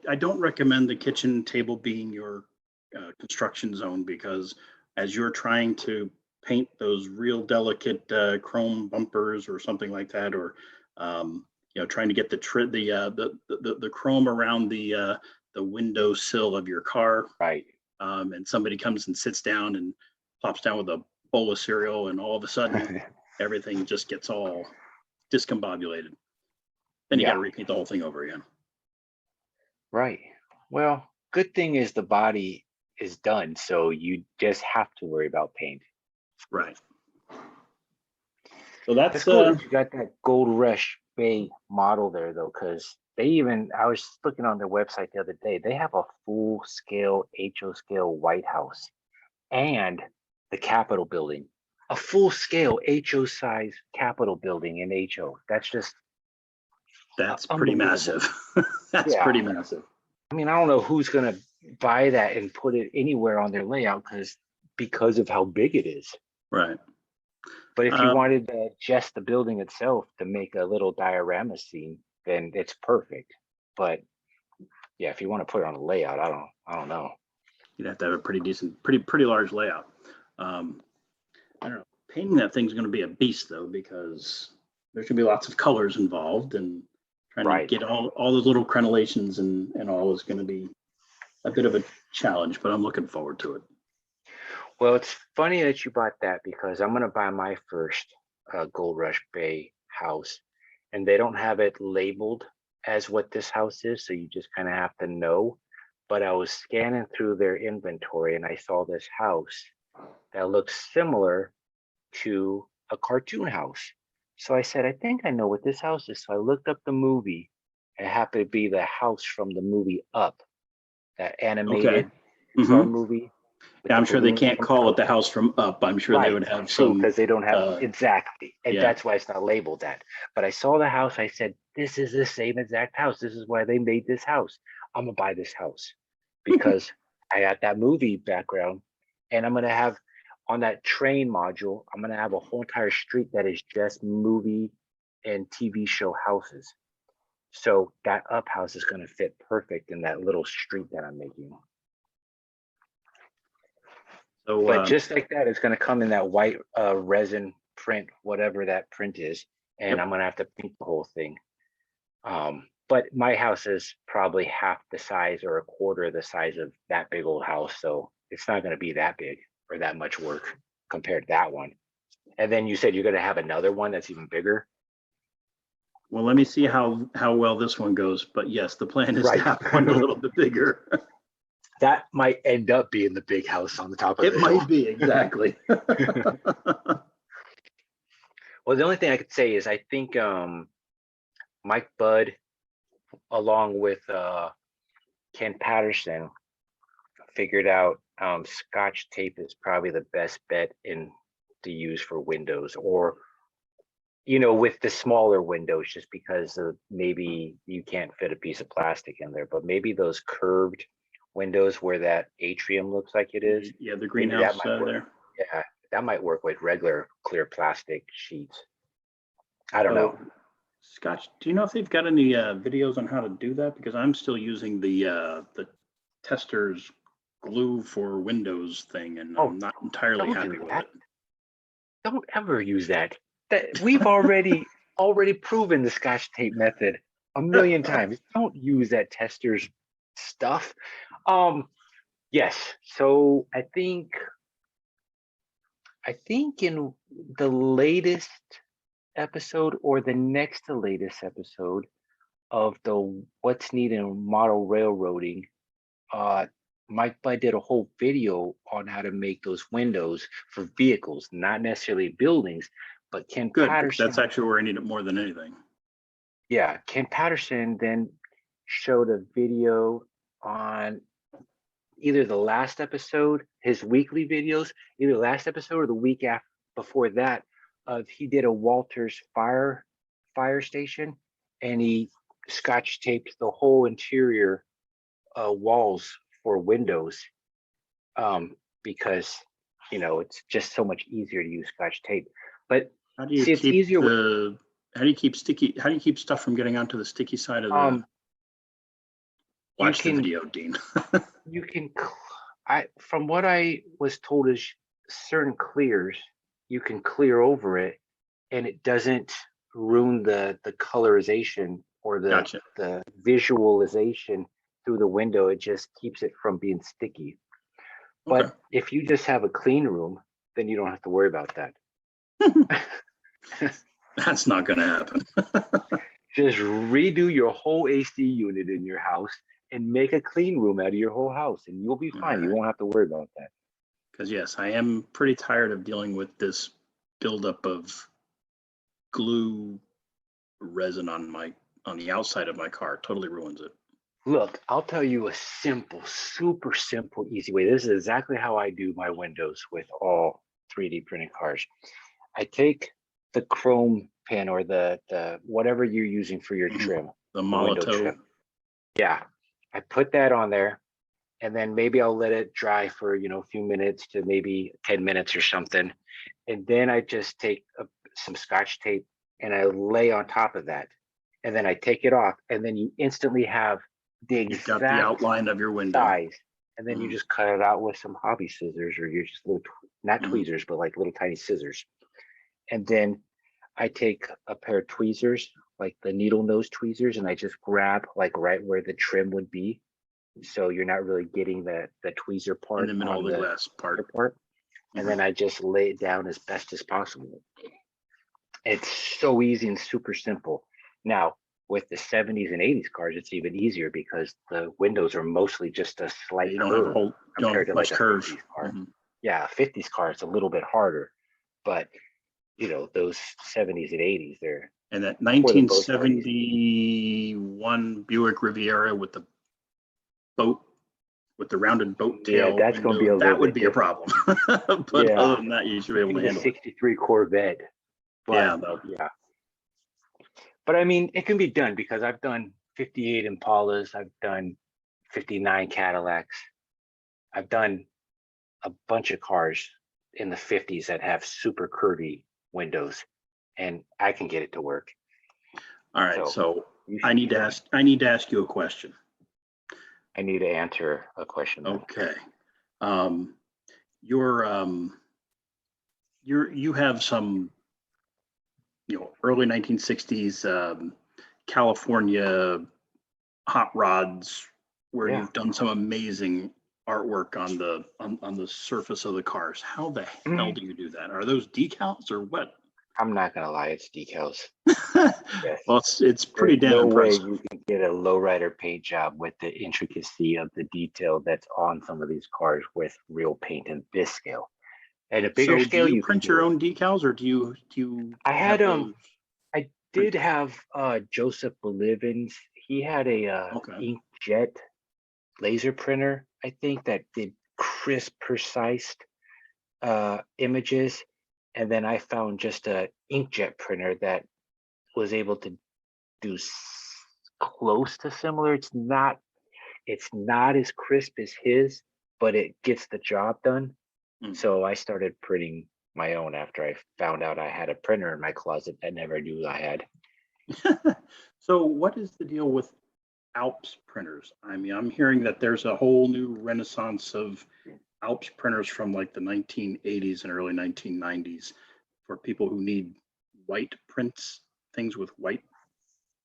I don't recommend the kitchen table being your construction zone, because as you're trying to paint those real delicate chrome bumpers or something like that, or you know, trying to get the chrome around the window sill of your car, right? And somebody comes and sits down and plops down with a bowl of cereal, and all of a sudden everything just gets all discombobulated. Then you got to repeat the whole thing over again. Right. Well, good thing is the body is done, so you just have to worry about paint. Right. So that's cool. You got that Gold Rush Bay model there, though, because I was looking on their website the other day, they have a full scale HO scale White House and the Capitol building, a full scale HO size Capitol building in HO. That's pretty massive. That's pretty massive. I mean, I don't know who's going to buy that and put it anywhere on their layout because of how big it is. Right. But if you wanted just the building itself to make a little diorama scene, then it's perfect. But yeah, if you want to put it on a layout, I don't know. You'd have to have a pretty decent, pretty large layout. I don't know. Painting that thing's going to be a beast, though, because there's going to be lots of colors involved, and trying to get all those little crenellations and all is going to be a bit of a challenge, but I'm looking forward to it. Well, it's funny that you bought that, because I'm going to buy my first Gold Rush Bay house, and they don't have it labeled as what this house is, so you just kind of have to know. But I was scanning through their inventory and I saw this house that looks similar to a cartoon house. So I said, I think I know what this house is. So I looked up the movie. It happened to be the house from the movie Up, that animated movie. Yeah, I'm sure they can't call it the house from Up. I'm sure they would have some, because they don't have exactly, and that's why it's not labeled that. But I saw the house. I said, this is the same exact house. This is why they made this house. I'm gonna buy this house because I got that movie background, and I'm gonna have on that train module, I'm gonna have a whole entire street that is just movie and TV show houses. So that Up house is gonna fit perfect in that little street that I'm making. So, but just like that, it's going to come in that white resin print, whatever that print is, and I'm going to have to paint the whole thing. But my house is probably half the size or a quarter of the size of that big old house, so it's not going to be that big or that much work compared to that one. And then you said you're going to have another one that's even bigger. Well, let me see how well this one goes. But yes, the plan is to Right. have one a little bit bigger. That might end up being the big house on the top of It the might hill. be, exactly. Well, the only thing I could say is I think Mike Budd, along with Ken Patterson, figured out Scotch tape is probably the best bet to use for windows, or with the smaller windows, just because maybe you can't fit a piece of plastic in there, but maybe those curved windows where that atrium looks like it is. Yeah, the greenhouse there. Yeah, that might work with regular clear plastic sheets. I don't know. Scotch, do you know if they've got any videos on how to do that? Because I'm still using the tester's glue for Windows thing, and I'm not entirely happy with it. Don't ever use that. We've already proven the Scotch tape method a million times. Don't use that tester's stuff. Yes. So I think in the latest episode, or the next to latest episode of the What's Needed in Model Railroading, Mike Budd did a whole video on how to make those windows for vehicles, not necessarily buildings, but Ken Patterson. That's actually where I need it more than anything. Yeah, Ken Patterson then showed a video on either the last episode, his weekly videos, either last episode or the week before that. He did a Walters fire station, and he Scotch taped the whole interior walls for windows, because it's just so much easier to use Scotch tape. But how do you keep stuff from getting onto the sticky side of the watch the video, Dean? You can from what I was told, is certain clears you can clear over it and it doesn't ruin the colorization or the visualization through the window. It just keeps it from being sticky. Okay. But if you just have a clean room, then you don't have to worry about that. That's not going to happen. Just redo your whole AC unit in your house and make a clean room out of your whole house, and you'll be fine. Right. You won't have to worry about that. Because yes, I am pretty tired of dealing with this buildup of glue resin on the outside of my car. It totally ruins it. Look, I'll tell you a super simple, easy way. This is exactly how I do my windows with all 3D printed cars. I take the chrome pin, or the whatever you're using for your trim, the Molotov trim. Yeah, I put that on there, and then maybe I'll let it dry for a few minutes to maybe 10 minutes or something, and then I just take some Scotch tape and I lay on top of that, and then I take it off, and then you instantly have the exact You've got the outline of your window size, and then you just cut it out with some hobby scissors, or you're just little not tweezers, but like little tiny scissors. And then I take a pair of tweezers, like the needle nose tweezers, and I just grab like right where the trim would be, so you're not really getting the tweezer part in the middle of the glass part. And then I just lay it down as best as possible. It's so easy and super simple. Now, with the 70s and 80s cars, it's even easier because the windows are mostly just a slight curve compared to like a 50s car. Yeah, a 50s car, it's a little bit harder, but those 70s and 80s, they're. And that 1971 Buick Riviera with the boat, with the rounded boat tail, that's going to be that would be a problem. But other than that, you should be able to handle it. 63 Corvette. But, yeah. But I mean, it can be done, because I've done 58 Impalas, I've done 59 Cadillacs, I've done a bunch of cars in the 50s that have super curvy windows, and I can get it to work. All right, so I need to ask you a question. I need to answer a question. Okay. You have some early 1960s California hot rods where you've done some amazing artwork on the surface of the cars. How the hell Mm, do you do that? Are those decals or what? I'm not gonna lie, it's decals. Yes. Well, it's There's pretty damn no way impressive. you can get a lowrider paint job with the intricacy of the detail that's on some of these cars with real paint in this scale. At a bigger So do scale, you you can print do your it. own decals or do you I had have those I did printed? have Joseph Bolivin's. He had a Okay. inkjet laser printer, I think, that did crisp, precise images. And then I found just a inkjet printer that was able to do close to similar. It's not as crisp as his, but it gets the job done. Mm. So I started printing my own after I found out I had a printer in my closet that I never knew I had. So what is the deal with Alps printers? I mean, I'm hearing that there's a whole new renaissance of Alps printers from like the 1980s and early 1990s for people who need white prints, things with white.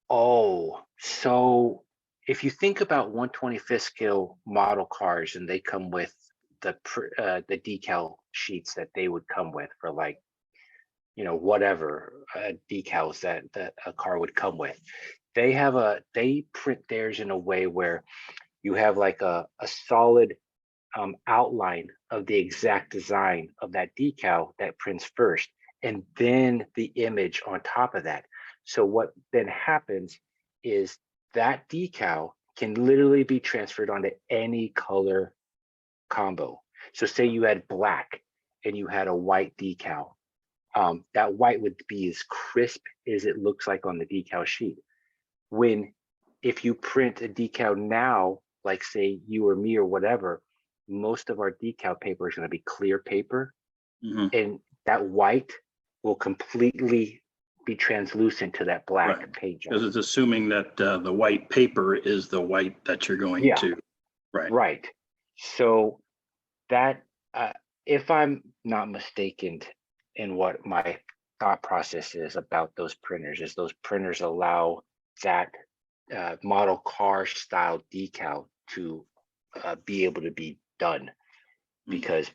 Oh, so if you think about 125th scale model cars and they come with the decal sheets that they would come with for, like, whatever decals that a car would come with, they print theirs in a way where you have like a solid outline of the exact design of that decal that prints first, and then the image on top of that. So what then happens is that decal can literally be transferred onto any color combo. So say you had black and you had a white decal, that white would be as crisp as it looks like on the decal sheet. When if you print a decal now, like say you or me or whatever, most of our decal paper is going to be clear paper, Mhm. and that white will completely be translucent to that Right. black paint Because job. it's assuming that the white paper is the white that you're going Yeah, to. Right. right. So that, if I'm not mistaken in what my thought process is about those printers, is those printers allow that model car style decal to be able to be done, Mm. because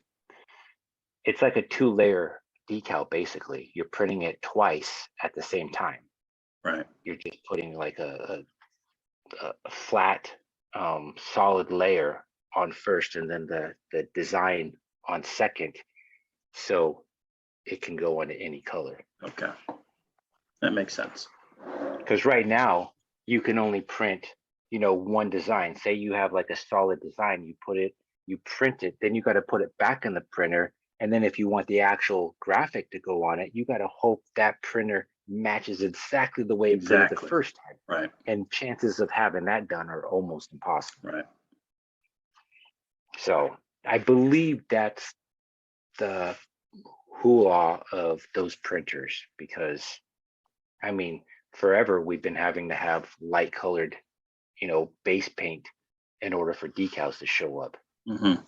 it's like a two-layer decal. Basically, you're printing it twice at the same time. Right. You're just putting like a flat solid layer on first, and then the design on second, so it can go on any color. Okay. That makes sense. Because right now you can only print, one design. Say you have like a solid design, you print it, then you got to put it back in the printer. And then if you want the actual graphic to go on it, you got to hope that printer matches exactly the way it printed the Exactly. first time. Right. And chances of having that done are almost impossible. Right. So I believe that's the hooah of those printers, because I mean, forever we've been having to have light colored, base paint in order for decals to show up. Mm-hmm.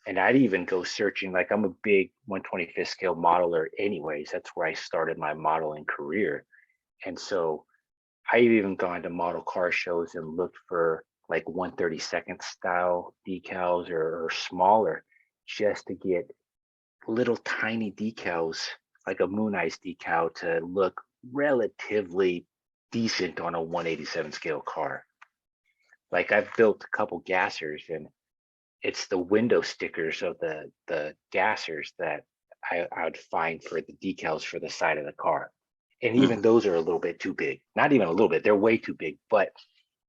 And I'd even go searching, like I'm a big 125th scale modeler anyways. That's where I started my modeling career. And so I've even gone to model car shows and looked for like 132nd style decals, or smaller, just to get little tiny decals, like a Moon Ice decal, to look relatively decent on a 187 scale car. Like I've built a couple gassers, and it's the window stickers of the gassers that I would find for the decals for the side of the car. And Mm. even those are a little bit too big. Not even a little bit, they're way too big. But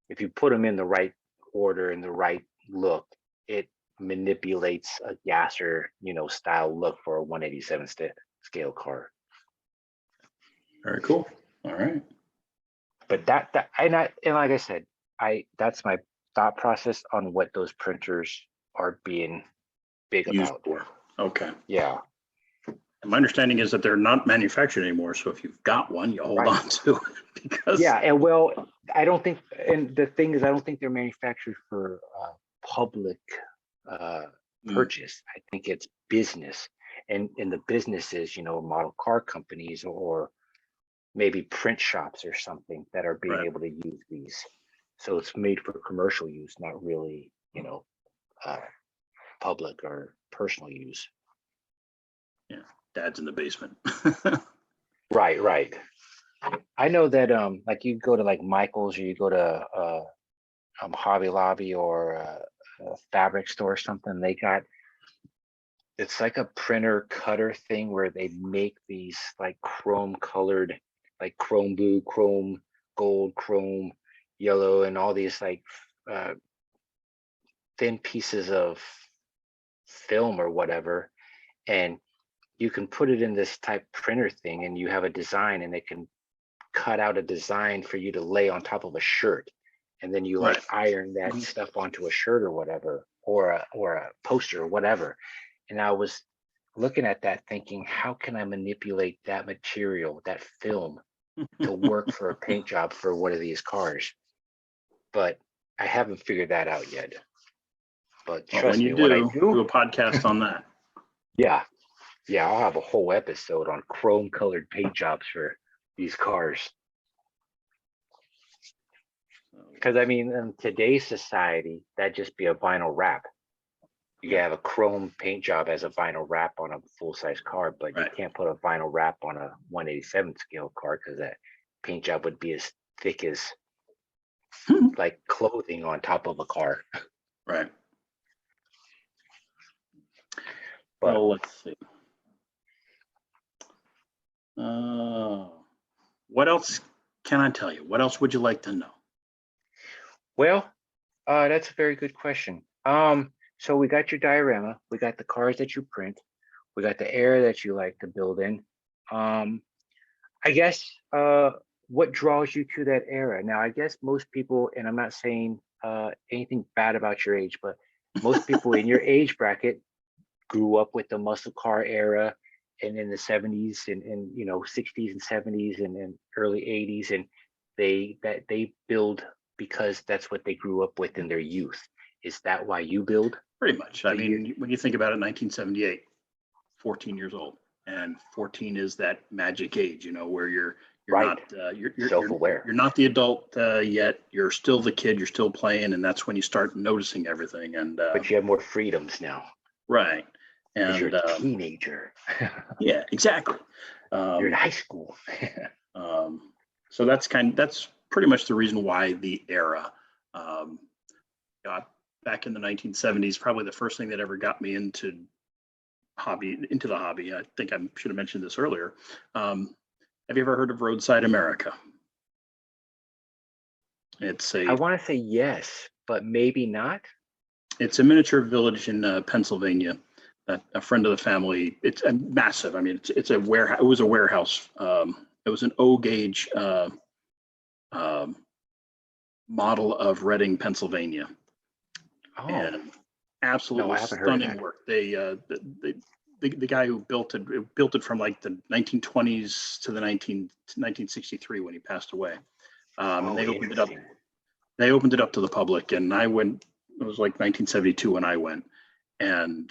if you put them in the right order and the right look, it manipulates a gasser, style look for a 187 scale car. Very cool. All right. But and like I said, that's my thought process on what those printers are being big Used about. for. Okay. Yeah, And my understanding is that they're not manufactured anymore. So if you've got one, you hold right. on to it because. Yeah, and well, I don't think, and the thing is, I don't think they're manufactured for public uh, Mm. purchase. I think it's business, and in the businesses, model car companies, or maybe print shops or something, that are being Right. able to use these. So it's made for commercial use, not really, uh, public or personal use. Yeah, dad's in the basement. Right, right. I know that like you go to like Michael's or you go to Hobby Lobby or a fabric store or something, they got, it's like a printer cutter thing where they make these like chrome colored, like chrome blue, chrome gold, chrome yellow, and all these like uh, thin pieces of film or whatever. And you can put it in this type printer thing and you have a design and it can cut out a design for you to lay on top of a shirt. And then you like iron that stuff onto a shirt or whatever, or a poster or whatever. And I was looking at that thinking, how can I manipulate that material, that film, to work for a paint job for one of these cars? But I haven't figured that out yet. But Well, trust when me, you when I do a podcast on that. yeah, I'll have a whole episode on chrome colored paint jobs for these cars. Because I mean, in today's society, that'd just be a vinyl wrap. You can have a chrome paint job as a vinyl wrap on a full-size car, but you can't put a vinyl wrap on a 187 scale car because that paint job would be as thick as like clothing on top of a car. Right. But well, let's see. What else can I tell you? What else would you like to know? well, that's a very good question. So we got your diorama, we got the cars that you print, we got the era that you like to build in. I guess what draws you to that era? Now, I guess most people, and I'm not saying anything bad about your age, but most people in your age bracket grew up with the muscle car era and in the 70s and 60s and 70s and early 80s, and they build because that's what they grew up with in their youth. Is that why you build? Pretty much. I mean, when you think about it, 1978, 14 years old, and 14 is that magic age, where you're Right. not you're Self-aware. You're not the adult yet. You're still the kid. You're still playing, and that's when you start noticing everything. And But you have more freedoms now. right. And you're a teenager. Yeah, exactly. You're in high school. So that's pretty much the reason why the era got back in the 1970s. Probably the first thing that ever got me into the hobby. I think I should have mentioned this earlier. Have you ever heard of Roadside America? I want to say yes, but maybe not. It's a miniature village in Pennsylvania that a friend of the family. It's massive. I mean, it's a warehouse. It was a warehouse. It was an O gauge model of Reading, Pennsylvania. Oh, and absolutely no, stunning work. The guy who built it from like the 1920s to the 1963 when he passed away. And they opened it up. They opened it up to the public, and I went. It was like 1972 when I went, and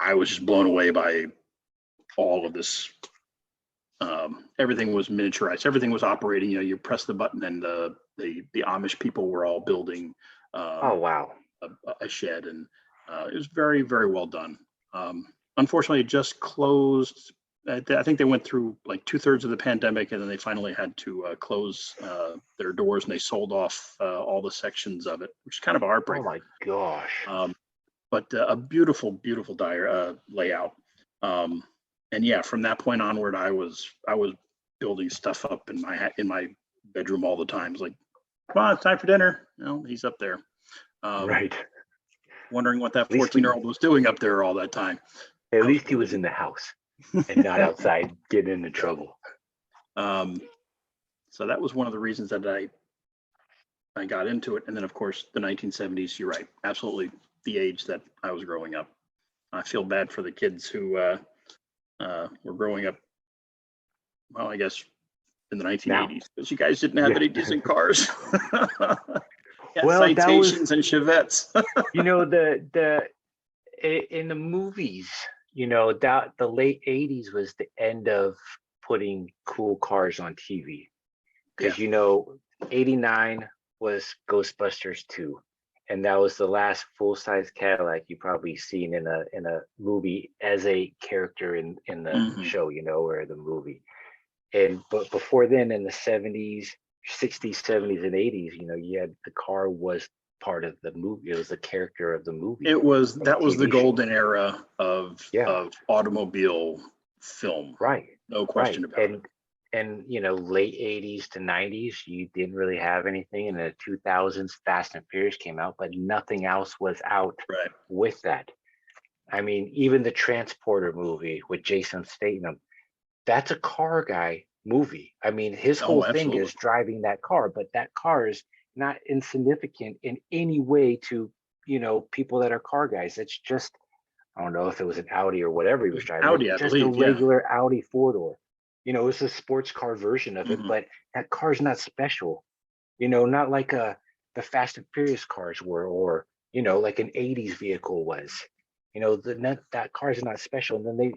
I was just blown away by all of this. Everything was miniaturized. Everything was operating. You press the button, and the Amish people were all building. Oh wow! A shed, and it was very, very well done. Unfortunately, it just closed. I think they went through like 2/3 of the pandemic, and then they finally had to close their doors, and they sold off all the sections of it, which is kind of a heartbreaker. Oh my gosh! But a beautiful, beautiful layout. And yeah, from that point onward, I was building stuff up in my bedroom all the time. It's like, come on, it's time for dinner. He's up there. Right. Wondering what that 14-year-old was doing up there all that time. At least he was in the house and not outside getting into trouble. So that was one of the reasons that I got into it. And then, of course, the 1970s, you're right, absolutely the age that I was growing up. I feel bad for the kids who were growing up, well, I guess in the 1980s, because you guys didn't have any decent cars. Well, Citations and Chevettes. In the movies, that the late 80s was the end of putting cool cars on TV. Because 89 was Ghostbusters 2. and that was the last full-size Cadillac you probably seen in a movie as a character in the show, or the movie. And but before then, in the 70s, 60s, 70s, and 80s, you had the car was part of the movie. It was the character of the movie. That was the TV golden show. era of automobile film. Right. No question about it. And late 80s to 90s, you didn't really have anything. In the 2000s, Fast and Furious came out, but nothing else was out with that. I mean, even the Transporter movie with Jason Statham, that's a car guy movie. I mean, his whole thing is driving that car, but that car is not insignificant in any way to, people that are car guys. It's just, I don't know if it was an Audi or whatever he was driving. Audi, just a regular Audi four-door. It's a sports car version of it, but that car's not special. Not like the Fast and Furious cars were, or, like an 80s vehicle was. That car's not special. And then they,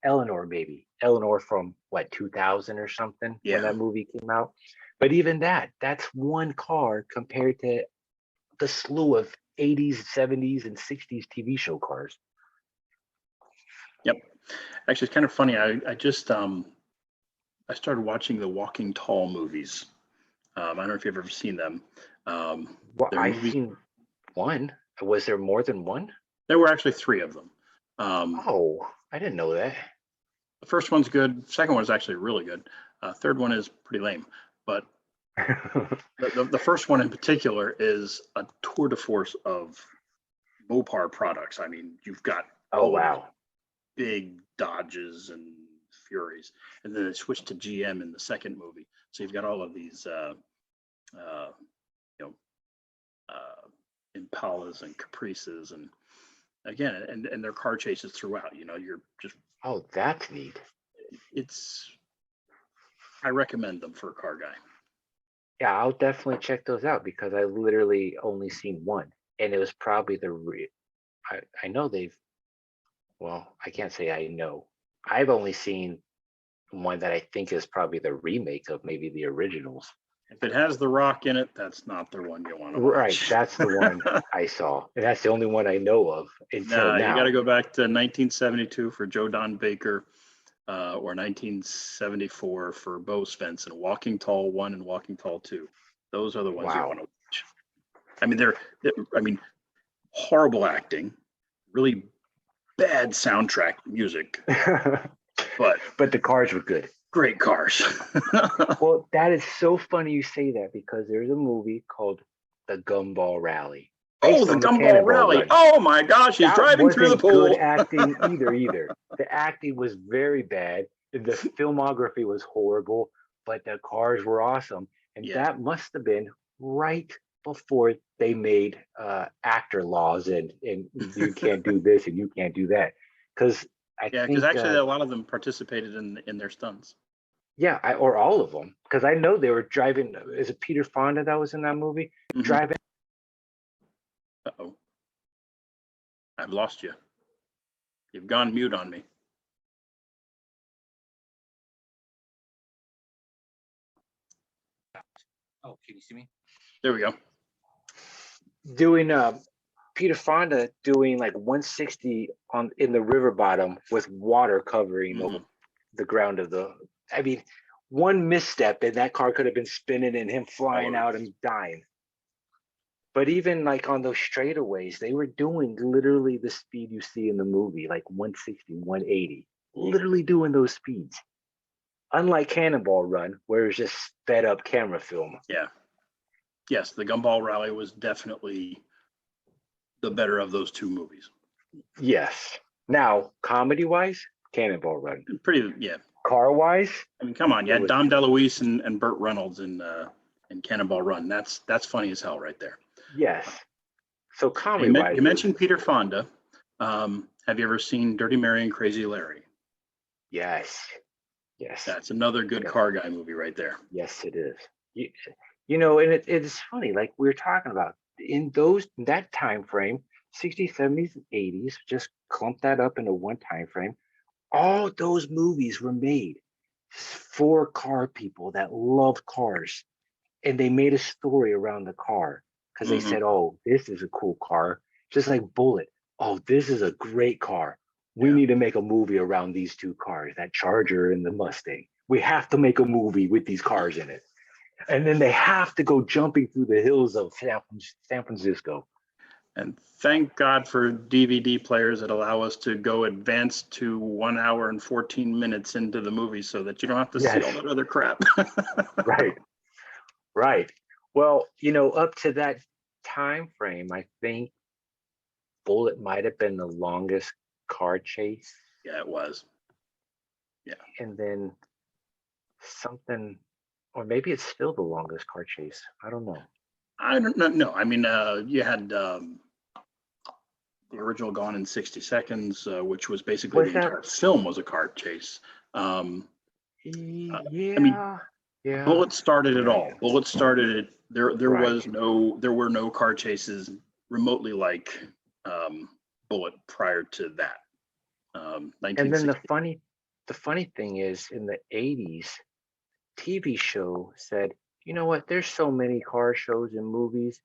Eleanor from 2000 or something when that movie came out. But even that's one car compared to the slew of 80s, 70s, and 60s TV show cars. Yep. Actually, it's kind of funny. I just I started watching the Walking Tall movies. I don't know if you've ever seen them. Well, I've seen one. Was there more than one? There were actually 3 of them. I didn't know that. The first one's good. Second one is actually really good. Third one is pretty lame. But the first one in particular is a tour de force of Mopar products. I mean, you've got big Dodges and Furies, and then it switched to GM in the second movie. So you've got all of these, Impalas and Caprices, and again, and their car chases throughout. You're just that's neat. I recommend them for a car guy. Yeah, I'll definitely check those out because I literally only seen one, and it was probably I know they've. Well, I can't say I know. I've only seen one that I think is probably the remake of maybe the originals. If it has The Rock in it, that's not the one you want to watch. Right, that's the one I saw. And that's the only one I know of until now. You got to go back to 1972 for Joe Don Baker, or 1974 for Bo Svensson. Walking Tall 1 and Walking Tall 2. Those are the ones you want to watch. I mean, horrible acting, really bad soundtrack music, but the cars were good. Great cars. Well, that is so funny you say that because there's a movie called The Gumball Rally. Oh, the Gumball Rally. Run. Oh my gosh, he's driving through the pool. Good acting either. The acting was very bad. The filmography was horrible, but the cars were awesome. And that must have been right before they made actor laws and you can't do this and you can't do that. Because actually a lot of them participated in their stunts. Yeah, or all of them, because I know they were driving. Is it Peter Fonda that was in that movie? Driving. Uh-oh. I've lost you. You've gone mute on me. Oh, can you see me? There we go. Doing Peter Fonda doing like 160 in the river bottom with water covering the ground of the. I mean, one misstep and that car could have been spinning and him flying out and dying. But even like on those straightaways, they were doing literally the speed you see in the movie, like 160, 180, literally doing those speeds. Unlike Cannonball Run, where it's just sped up camera film. Yeah. Yes, the Gumball Rally was definitely the better of those 2 movies. Yes. Now, comedy-wise, Cannonball Run. Pretty, Car-wise, I mean, come on, you had Dom DeLuise and Burt Reynolds in Cannonball Run. That's funny as hell right there. Yes. So comedy-wise, you mentioned Peter Fonda. Have you ever seen Dirty Mary and Crazy Larry? Yes. That's another good car guy movie right there. Yes, it is. And it's funny, like we were talking about in that time frame, 60s, 70s, and 80s, just clump that up into one time frame. All those movies were made for car people that love cars, and they made a story around the car because they said, "Oh, this is a cool car," just like Bullet. "Oh, this is a great car. We Yeah. need to make a movie around these two cars, that Charger and the Mustang. We have to make a movie with these cars in it." And then they have to go jumping through the hills of San Francisco. And thank God for DVD players that allow us to go advance to 1 hour and 14 minutes into the movie so that you don't have to see all that other crap. Right. Right. Well, up to that time frame, I think Bullet might have been the longest car chase. Yeah, it was. Yeah. And then something, or maybe it's still the longest car chase. I don't know. I don't know. No, I mean, you had the original Gone in 60 Seconds, which was basically the entire film was a car chase. Yeah. I mean, yeah. Bullet started it all. Bullet started it. There Right. there were no car chases remotely like Bullet prior to that. And then 1960. the funny thing is, in the 80s, TV show said, "You know what? There's so many car shows and movies.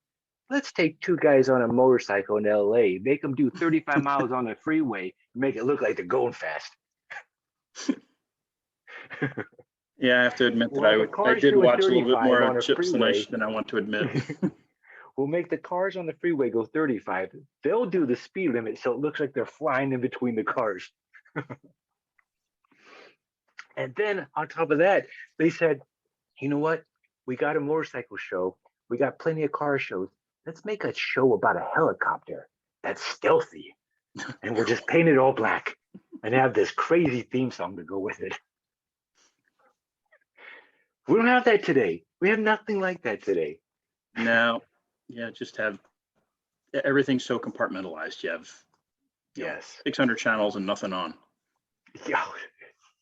Let's take two guys on a motorcycle in LA, make them do 35 miles on the freeway, make it look like they're going fast." Yeah, I have to admit that Well, the I cars did doing watch a little bit 35 more on a Chips than freeway. than I want to admit. We'll make the cars on the freeway go 35. They'll do the speed limit so it looks like they're flying in between the cars. And then on top of that, they said, "You know what? We got a motorcycle show. We got plenty of car shows. Let's make a show about a helicopter that's stealthy. And we'll just paint it all black and have this crazy theme song to go with it." We don't have that today. We have nothing like that today. No, yeah, just have everything so compartmentalized. You have 600 channels and nothing on. Yeah.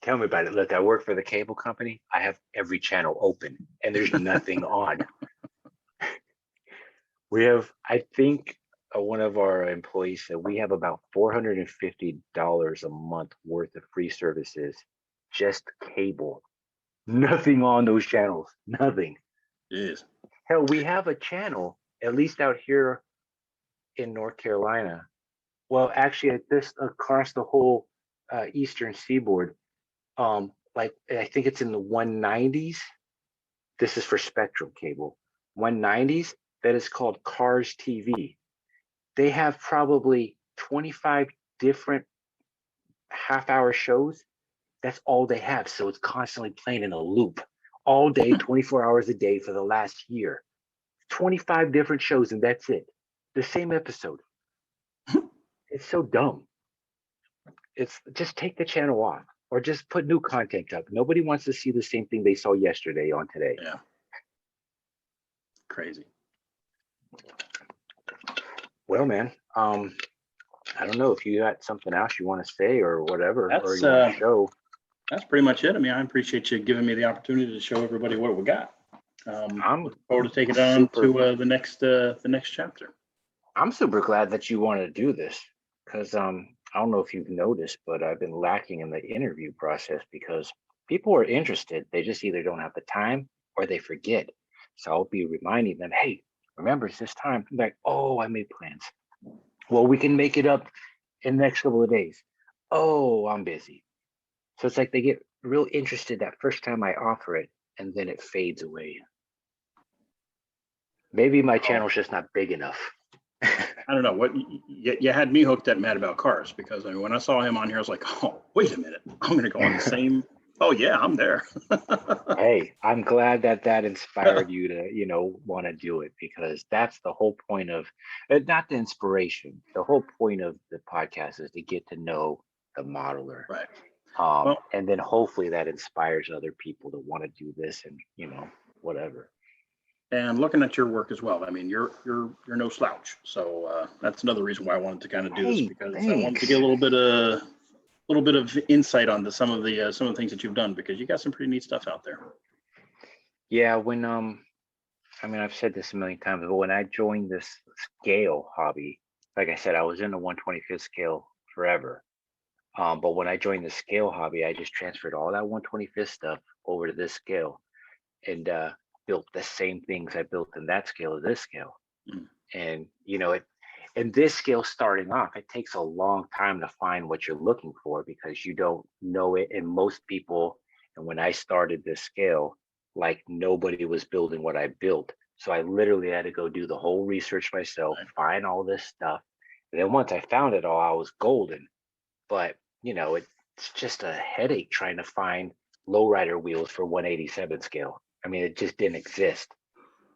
Tell me about it. Look, I work for the cable company. I have every channel open and there's nothing on. We have, I think one of our employees said we have about $450 a month worth of free services, just cable. Nothing on those channels. Nothing. Yes. Hell, we have a channel, at least out here in North Carolina. Well, actually, at this across the whole eastern seaboard, like I think it's in the 190s. This is for Spectrum cable. 190s. That is called Cars TV. They have probably 25 different half-hour shows. That's all they have. So it's constantly playing in a loop all day, 24 hours a day for the last year. 25 different shows, and that's it. The same episode. It's so dumb. It's just take the channel off or just put new content up. Nobody wants to see the same thing they saw yesterday on today. Yeah. Crazy. Well, man, I don't know if you got something else you want to say or whatever, or you want to show. That's pretty much it. I mean, I appreciate you giving me the opportunity to show everybody what we got. I'm looking forward to taking it on to the next chapter. I'm super glad that you wanted to do this because I don't know if you've noticed, but I've been lacking in the interview process because people are interested. They just either don't have the time or they forget. So I'll be reminding them, "Hey, remember it's this time." I'm like, "Oh, I made plans." "Well, we can make it up in the next couple of days." "Oh, I'm busy." So it's like they get real interested that first time I offer it, and then it fades away. Maybe my channel's just not big enough. I don't know what you had me hooked at Mad About Cars because I mean, when I saw him on here, I was like, "Oh, wait a minute, I'm going to go on the same." Oh yeah, I'm there. Hey, I'm glad that inspired you to, want to do it because that's the whole point of not the inspiration. The whole point of the podcast is to get to know the modeler. Right. And then hopefully that inspires other people to want to do this and, whatever. And looking at your work as well, I mean, you're no slouch. So that's another reason why I wanted to kind of do this because I wanted to get a little bit of insight onto some of the things that you've done because you got some pretty neat stuff out there. Yeah, when I mean, I've said this a million times, but when I joined this scale hobby, like I said, I was in the 125th scale forever. But when I joined the scale hobby, I just transferred all that 125th stuff over to this scale and built the same things I built in that scale to this scale. Mm. And, you know, and this scale starting off, it takes a long time to find what you're looking for because you don't know it. And most people, and when I started this scale, like nobody was building what I built. So I literally had to go do the whole research myself, Right. find all this stuff. And then once I found it all, I was golden. But, you know, it's just a headache trying to find lowrider wheels for 187 scale. I mean, it just didn't exist.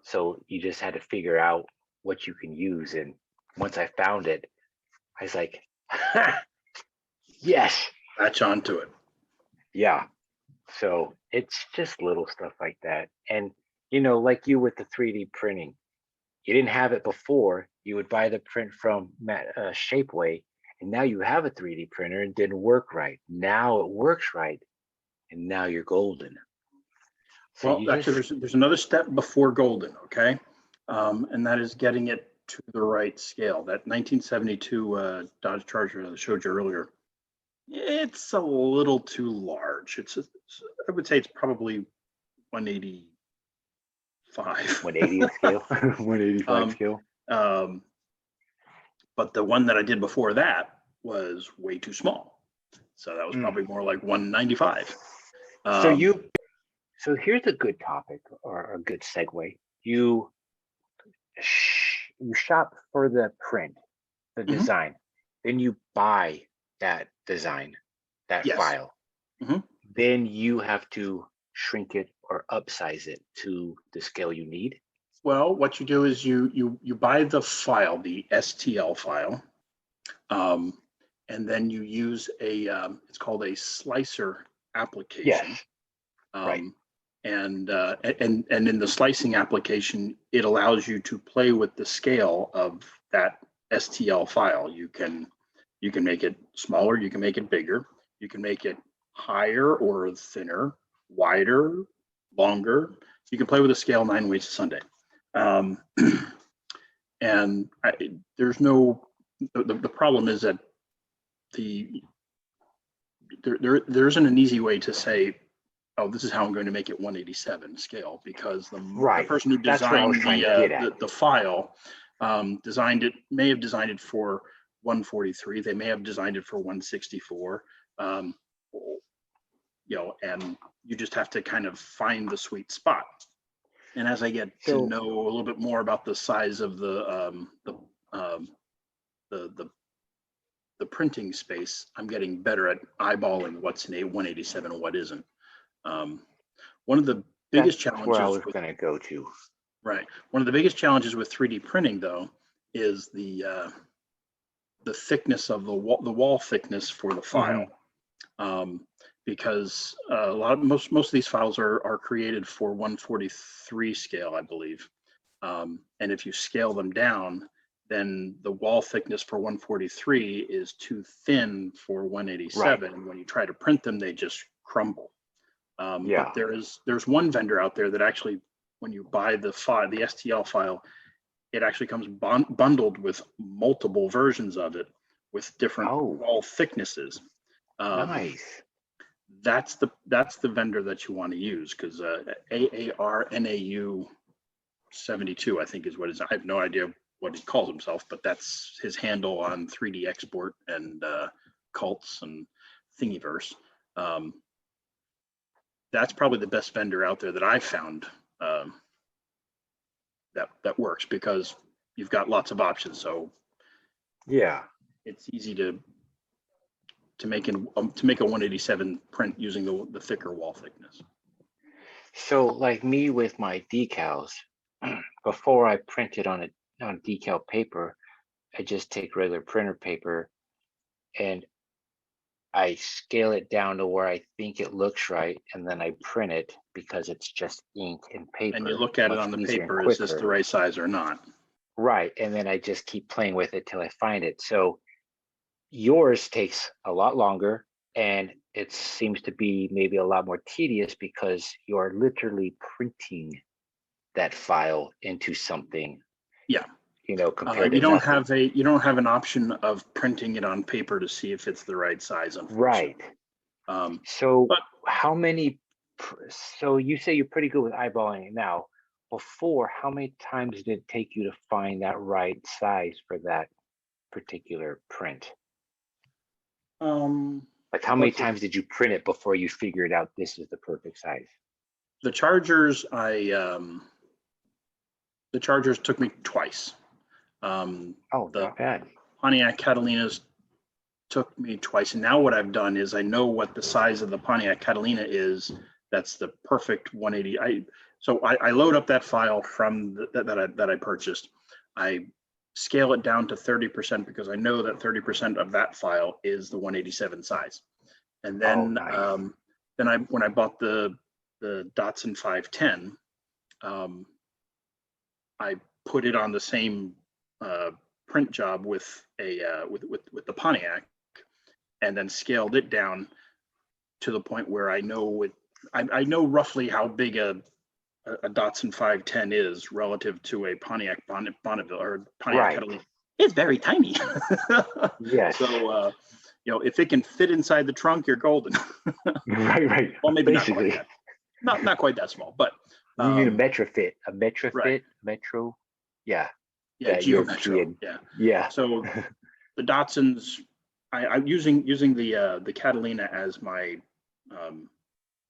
So you just had to figure out what you can use. And once I found it, I was like, yes, Latch onto it. yeah. So it's just little stuff like that. And, you know, like you with the 3D printing, you didn't have it before. You would buy the print from Shapeway, and now you have a 3D printer and didn't work right. Now it works right, and now you're golden. So Well, you actually, just, there's another step before golden, okay? And that is getting it to the right scale. That 1972 Dodge Charger that I showed you earlier, it's a little too large. I would say it's probably 185. 180 scale, 185 Um, scale. um, but the one that I did before that was way too small. So that was Mm. probably more like 195. So so here's a good topic or a good segue. You shop for the print, the Mhm. design, then you buy that design, that Yes. file. Mhm. Then you have to shrink it or upsize it to the scale you need. Well, what you do is you buy the file, the STL file, um, and then you use it's called a slicer application, Yes, right, um, and in the slicing application, it allows you to play with the scale of that STL file. You can make it smaller, you can make it bigger, you can make it higher or thinner, wider, longer. You can play with the scale 9 ways to Sunday. Um, and there's no, the problem is that the there isn't an easy way to say, oh, this is how I'm going to make it 187 scale, because the right. person who That's what I was designed trying to get at. the file may have designed it for 143. They may have designed it for 164. Um, and you just have to kind of find the sweet spot. And as I get to So, know a little bit more about the size of um, the the printing space, I'm getting better at eyeballing what's in a 187 and what isn't. Um, one of the that's biggest where I challenges was with going to go to. right, one of the biggest challenges with 3D printing, though, is the thickness of the wall thickness for the file. Hmm. Um, because most of these files are created for 143 scale, I believe. And if you scale them down, then the wall thickness for 143 is too thin for Right. 187. And when you try to print them, they just crumble. But Yeah. there's one vendor out there that actually, when you buy the STL file, it actually comes bundled with multiple versions of it with different Oh, wall thicknesses. Um, nice. that's the vendor that you want to use, because AARNAU 72, I think, is what is. I have no idea what he calls himself, but that's his handle on 3D export and cults and Thingiverse. Um, that's probably the best vendor out there that I've found, that works, because you've got lots of options. So Yeah. it's easy to make a 187 print using the thicker wall thickness. So, like me with my decals, before I print it on decal paper, I just take regular printer paper and I scale it down to where I think it looks right, and then I print it because it's just ink and And you paper. look It's at it much on the easier and paper, is this the quicker. right size or not? Right. And then I just keep playing with it till I find it. So yours takes a lot longer and it seems to be maybe a lot more tedious because you're literally printing that file into something, Yeah. compared to You don't nothing. have an option of printing it on paper to see if it's the right size, Right. unfortunately. Um, So but how many, so you say you're pretty good with eyeballing it now. before, how many times did it take you to find that right size for that particular print? Like how many times did you print it before you figured out this is the perfect size? The Chargers, the Chargers took me twice. Oh, The not bad. Pontiac Catalinas took me twice. And now what I've done is I know what the size of the Pontiac Catalina is. That's the perfect 180. So I load up that file from that I purchased. I scale it down to 30% because I know that 30% of that file is the 187 size. And then nice. when I bought the Datsun 510, I put it on the same print job with the Pontiac, and then scaled it down to the point where I know it. I know roughly how big a Datsun 510 is relative to a Pontiac Bonneville or Pontiac Catalina. It's very tiny. Yes. So if it can fit inside the trunk, you're golden. Right. Well, maybe basically. not quite that small, but you mean a Metrofit, right. Metro. Yeah. Yeah, Geo Metro. Yeah. So the Datsuns, I'm using the Catalina as my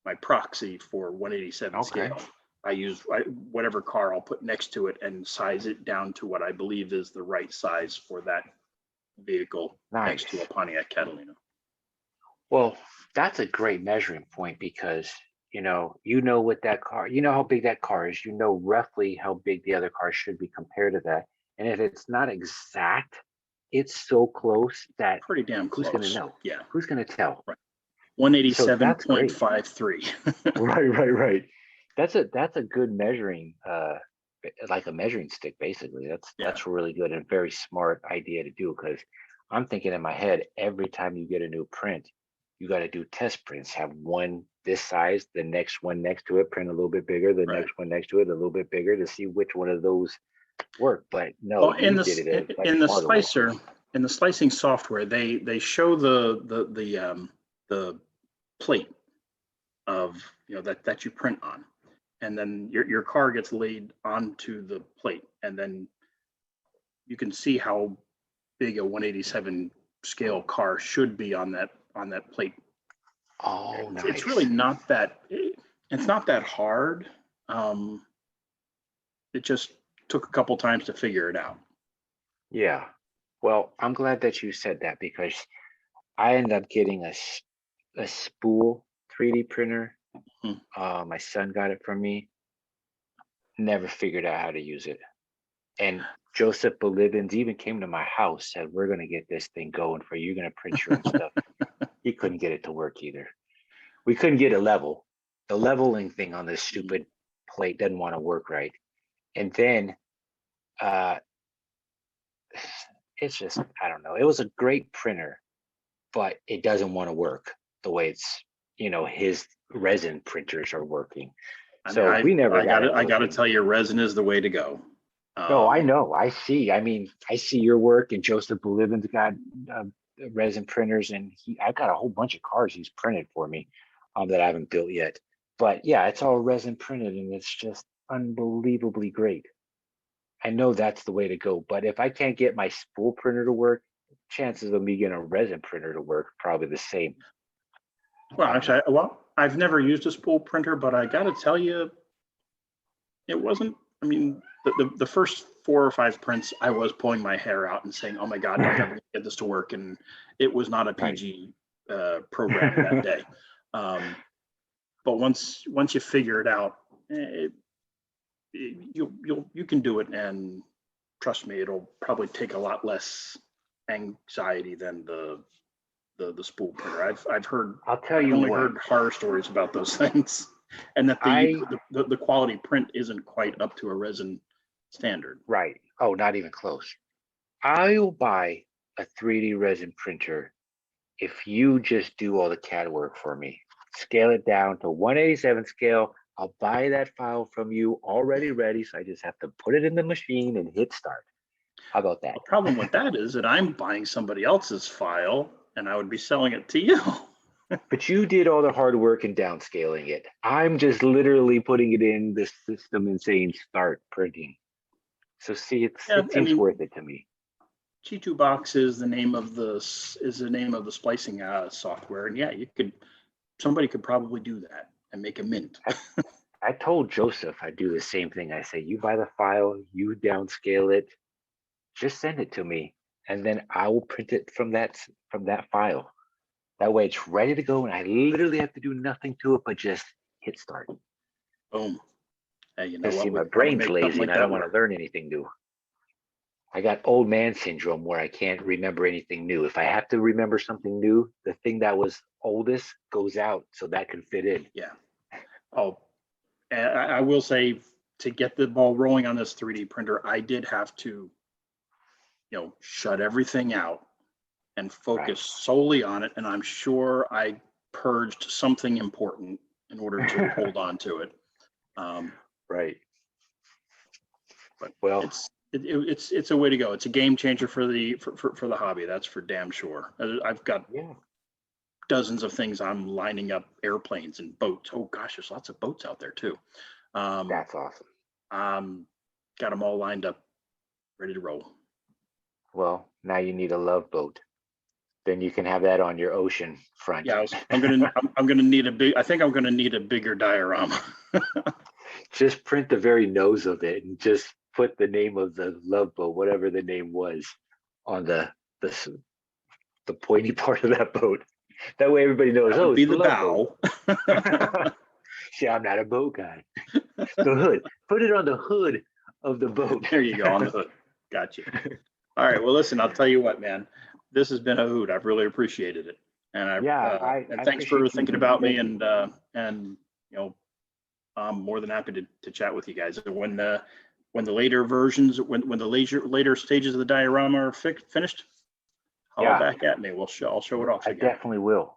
my proxy for 187 scale. I use whatever car I'll put next to it and size it down to what I believe is the right size for that vehicle next to a Pontiac Catalina. Well, that's a great measuring point because you know what that car, you know how big that car is, you know roughly how big the other car should be compared to that. And if it's not exact, it's so close that pretty damn close. Who's gonna know? Yeah. Who's gonna tell? Right. 187.53. Right. That's a good measuring, like a measuring stick, basically. That's really good and very smart idea to do, because I'm thinking in my head, every time you get a new print, you got to do test prints. Have one this size, the next one next to it, print a little bit bigger, the next one next to it, a little bit bigger, to see which one of those work. But no, in the slicer, in the slicing software, they show the plate of that you print on, and then your car gets laid onto the plate, and then you can see how big a 187 scale car should be on that plate. Oh, nice. It's really not that. It's not that hard. It just took a couple times to figure it out. Yeah. Well, I'm glad that you said that, because I ended up getting a spool 3D printer. My son got it from me. Never figured out how to use it. And Joseph Bolivins even came to my house, said, we're going to get this thing going for you. You're going to print your own stuff. He couldn't get it to work either. We couldn't get a level. The leveling thing on this stupid plate doesn't want to work right. And then it's just, I don't know. It was a great printer, but it doesn't want to work the way it's, his resin printers are working. So we never got it. I got to tell you, resin is the way to go. No, I know. I see. I mean, I see your work, and Joseph Bolivin's got resin printers, and I've got a whole bunch of cars he's printed for me that I haven't built yet. But yeah, it's all resin printed, and it's just unbelievably great. I know that's the way to go. But if I can't get my spool printer to work, chances of me getting a resin printer to work probably the same. Well, actually, I've never used a spool printer, but I got to tell you, it wasn't. I mean, the first 4 or 5 prints, I was pulling my hair out and saying, "Oh my God, I'm never gonna get this to work," and it was not a PG program that day. But once you figure it out, you can do it, and trust me, it'll probably take a lot less anxiety than the spool printer. I've heard. I've only heard horror stories about those things, and that the quality print isn't quite up to a resin standard. Right. Oh, not even close. I'll buy a 3D resin printer if you just do all the CAD work for me. Scale it down to 187 scale. I'll buy that file from you already ready, so I just have to put it in the machine and hit start. How about that? The problem with that is that I'm buying somebody else's file, and I would be selling it to you. But you did all the hard work in downscaling it. I'm just literally putting it in the system and saying start printing. So see, Yeah, it I seems mean, worth it to me. G2 Box is the name of the splicing software, and yeah, somebody could probably do that and make a mint. I told Joseph I'd do the same thing. I say, you buy the file, you downscale it, just send it to me, and then I will print it from that file. That way it's ready to go, and I literally have to do nothing to it but just hit start. Boom. Hey, you know Because see, what? We my could probably brain's make something lazy like and I don't that want work. to learn anything new. I got old man syndrome where I can't remember anything new. If I have to remember something new, the thing that was oldest goes out so that can fit in. Yeah. Oh, and I will say, to get the ball rolling on this 3D printer, I did have to, shut everything out and focus Right. solely on it. And I'm sure I purged something important in order to hold on to it. Right. But Well, it's a way to go. It's a game changer for the hobby. That's for damn sure. I've got yeah. dozens of things I'm lining up, airplanes and boats. Oh gosh, there's lots of boats out there too. That's awesome. Got them all lined up, ready to roll. Well, now you need a love boat. Then you can have that on your ocean front. Yeah, I'm gonna need a big. I think I'm gonna need a bigger diorama. Just print the very nose of it and just put the name of the love boat, whatever the name was, on the pointy part of that boat. That way everybody knows, That oh, would it's be the the love boat. bow. See, I'm not a boat guy. The hood. Put it on the hood of the boat. There you go, on the hood. Gotcha. All right. Well, listen, I'll tell you what, man. This has been a hoot. I've really appreciated it, and I thanks for appreciate you, thinking Dean. about me, Thank you. and I'm more than happy to chat with you guys when the later versions, when the later stages of the diorama are finished. Holler Yeah, back at me. I'll show it off I again. definitely will.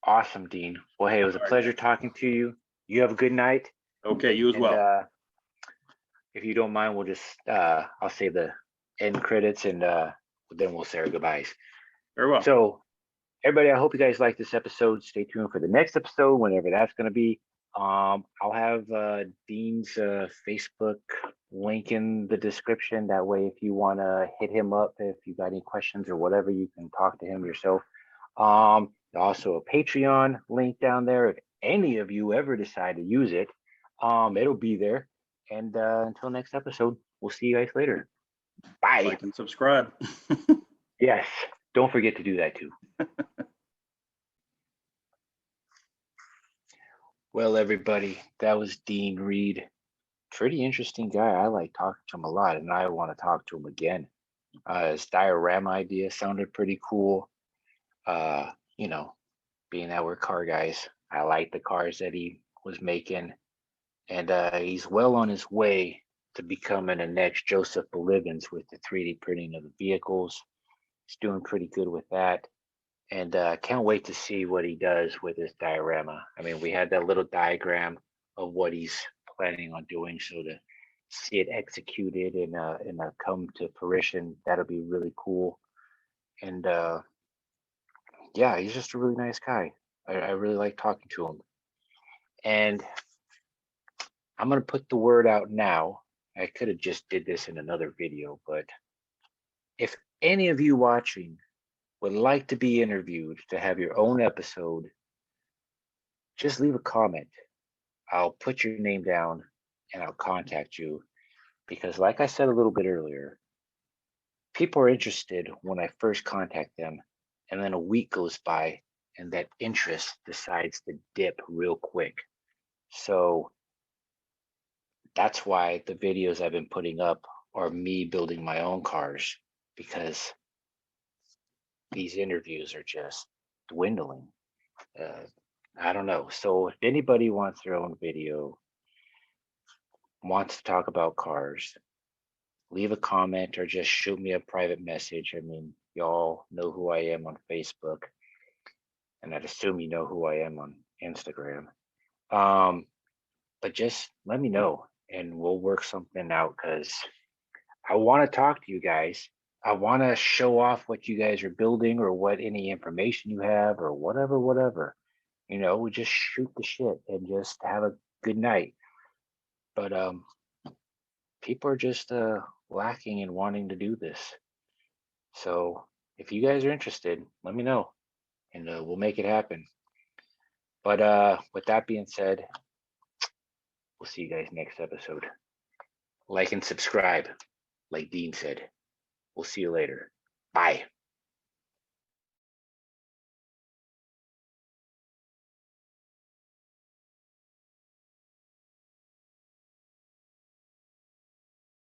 Awesome, Dean. Well, hey, it was a All right, pleasure man. talking to you. You have a good night. Okay, you as And well. if you don't mind, we'll just I'll say the end credits and then we'll say our goodbyes. Very well. So everybody, I hope you guys like this episode. Stay tuned for the next episode, whenever that's going to be. I'll have Dean's Facebook link in the description. That way, if you want to hit him up, if you got any questions or whatever, you can talk to him yourself. Also a Patreon link down there. If any of you ever decide to use it, it'll be there. And until next episode, we'll see you guys later. Bye. Like and subscribe. Yes, don't forget to do that too. Well, everybody, that was Dean Reid. Pretty interesting guy. I like talking to him a lot, and I want to talk to him again. His diorama idea sounded pretty cool. You know, being that we're car guys, I like the cars that he was making, and he's well on his way to becoming a next Joseph Bolivens with the 3D printing of the vehicles. He's doing pretty good with that. And can't wait to see what he does with his diorama. I mean, we had that little diagram of what he's planning on doing, so to see it executed and come to fruition, that'll be really cool. And yeah, he's just a really nice guy. I really like talking to him. And I'm gonna put the word out now. I could have just did this in another video, but if any of you watching would like to be interviewed to have your own episode, just leave a comment. I'll put your name down and I'll contact you because, like I said a little bit earlier, people are interested when I first contact them, and then a week goes by and that interest decides to dip real quick. So that's why the videos I've been putting up are me building my own cars, because these interviews are just dwindling. I don't know. So if anybody wants their own video, wants to talk about cars, leave a comment or just shoot me a private message. I mean, y'all know who I am on Facebook, and I'd assume you know who I am on Instagram. But just let me know and we'll work something out, because I want to talk to you guys. I want to show off what you guys are building or what any information you have or whatever. we just shoot the shit and just have a good night. But people are just lacking in wanting to do this. So if you guys are interested, let me know, and we'll make it happen. But with that being said, we'll see you guys next episode. Like and subscribe, like Dean said. We'll see you later. Bye.